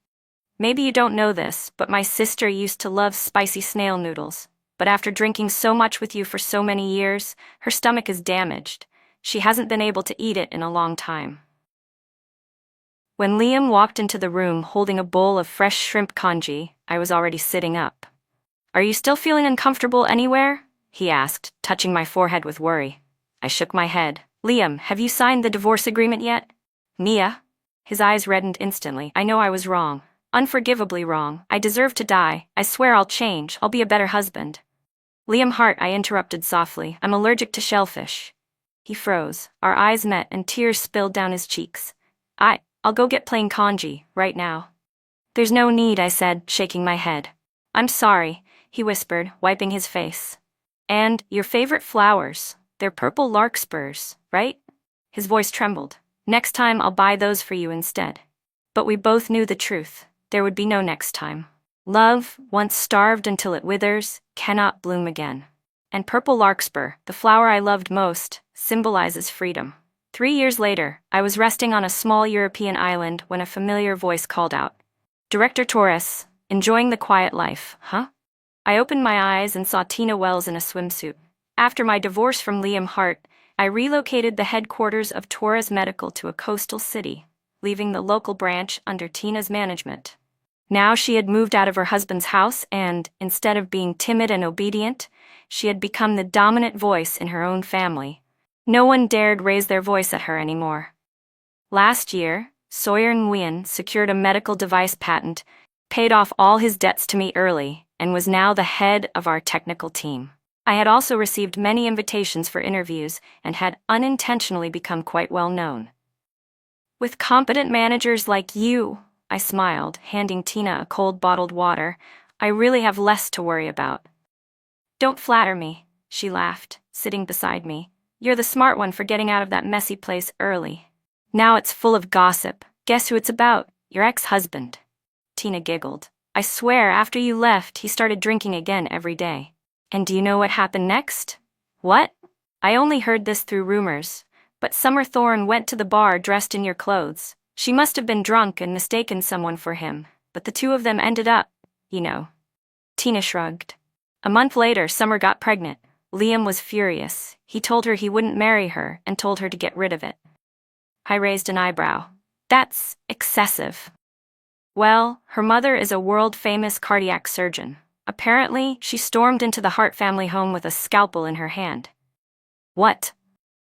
Maybe you don't know this, but my sister used to love spicy snail noodles. But after drinking so much with you for so many years, her stomach is damaged. She hasn't been able to eat it in a long time. When Liam walked into the room holding a bowl of fresh shrimp congee, I was already sitting up. Are you still feeling uncomfortable anywhere? He asked, touching my forehead with worry. I shook my head. Liam, have you signed the divorce agreement yet? Mia? His eyes reddened instantly. I know I was wrong. Unforgivably wrong. I deserve to die. I swear I'll change. I'll be a better husband. Liam Hart, I interrupted softly. I'm allergic to shellfish. He froze. Our eyes met and tears spilled down his cheeks. I'll go get plain congee, right now. There's no need, I said, shaking my head. I'm sorry, he whispered, wiping his face. And your favorite flowers. They're purple larkspurs, right? His voice trembled. Next time I'll buy those for you instead. But we both knew the truth. There would be no next time. Love, once starved until it withers, cannot bloom again. And purple larkspur, the flower I loved most, symbolizes freedom. 3 years later, I was resting on a small European island when a familiar voice called out, "Director Torres, enjoying the quiet life, huh?" I opened my eyes and saw Tina Wells in a swimsuit. After my divorce from Liam Hart, I relocated the headquarters of Torres Medical to a coastal city, leaving the local branch under Tina's management. Now she had moved out of her husband's house and, instead of being timid and obedient, she had become the dominant voice in her own family. No one dared raise their voice at her anymore. Last year, Sawyer Nguyen secured a medical device patent, paid off all his debts to me early, and was now the head of our technical team. I had also received many invitations for interviews and had unintentionally become quite well known. "With competent managers like you," I smiled, handing Tina a cold bottled water, "I really have less to worry about." "Don't flatter me," she laughed, sitting beside me. "You're the smart one for getting out of that messy place early. Now it's full of gossip. Guess who it's about? Your ex-husband." Tina giggled. "I swear, after you left, he started drinking again every day. And do you know what happened next?" "What?" "I only heard this through rumors, but Summer Thorne went to the bar dressed in your clothes. She must have been drunk and mistaken someone for him, but the two of them ended up, you know." Tina shrugged. "A month later, Summer got pregnant. Liam was furious. He told her he wouldn't marry her and told her to get rid of it." I raised an eyebrow. "That's excessive." "Well, her mother is a world-famous cardiac surgeon. Apparently, she stormed into the Hart family home with a scalpel in her hand." "What?"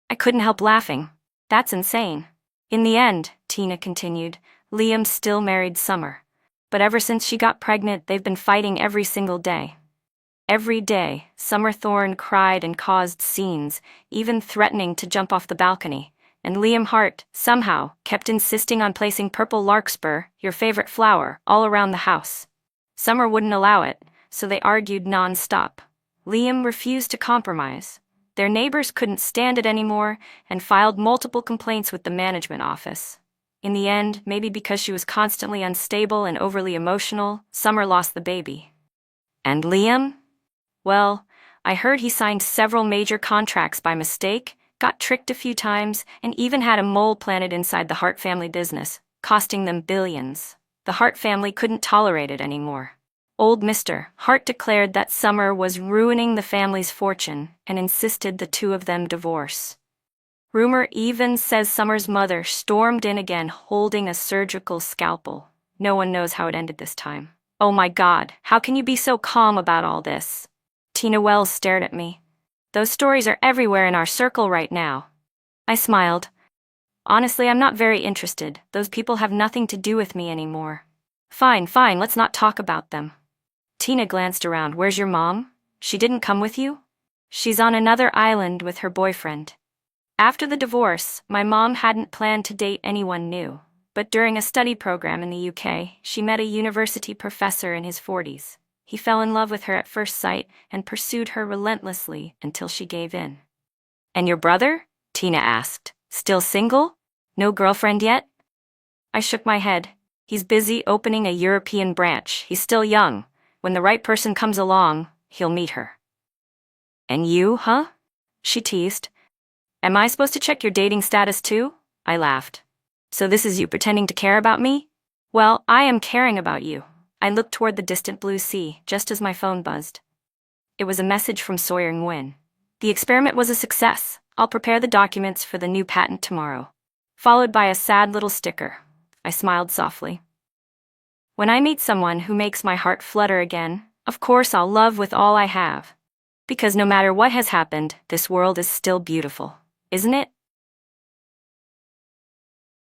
I couldn't help laughing. "That's insane." "In the end," Tina continued, "Liam still married Summer. But ever since she got pregnant, they've been fighting every single day. Every day, Summer Thorne cried and caused scenes, even threatening to jump off the balcony. And Liam Hart, somehow, kept insisting on placing purple larkspur, your favorite flower, all around the house. Summer wouldn't allow it, so they argued non-stop. Liam refused to compromise. Their neighbors couldn't stand it anymore and filed multiple complaints with the management office. In the end, maybe because she was constantly unstable and overly emotional, Summer lost the baby. And Liam? Well, I heard he signed several major contracts by mistake, got tricked a few times, and even had a mole planted inside the Hart family business, costing them billions. The Hart family couldn't tolerate it anymore. Old Mr. Hart declared that Summer was ruining the family's fortune and insisted the two of them divorce. Rumor even says Summer's mother stormed in again holding a surgical scalpel. No one knows how it ended this time. "Oh my God, how can you be so calm about all this?" Tina Wells stared at me. "Those stories are everywhere in our circle right now." I smiled. "Honestly, I'm not very interested. Those people have nothing to do with me anymore." Fine, let's not talk about them." Tina glanced around. "Where's your mom? She didn't come with you?" "She's on another island with her boyfriend." After the divorce, my mom hadn't planned to date anyone new, but during a study program in the UK, she met a university professor in his 40s. He fell in love with her at first sight and pursued her relentlessly until she gave in. "And your brother?" Tina asked. "Still single? No girlfriend yet?" I shook my head. "He's busy opening a European branch. He's still young. When the right person comes along, he'll meet her." "And you, huh?" she teased. "Am I supposed to check your dating status too?" I laughed. "So this is you pretending to care about me?" "Well, I am caring about you." I looked toward the distant blue sea, just as my phone buzzed. It was a message from Sawyer Nguyen. "The experiment was a success. I'll prepare the documents for the new patent tomorrow." Followed by a sad little sticker. I smiled softly. When I meet someone who makes my heart flutter again, of course I'll love with all I have. Because no matter what has happened, this world is still beautiful, isn't it?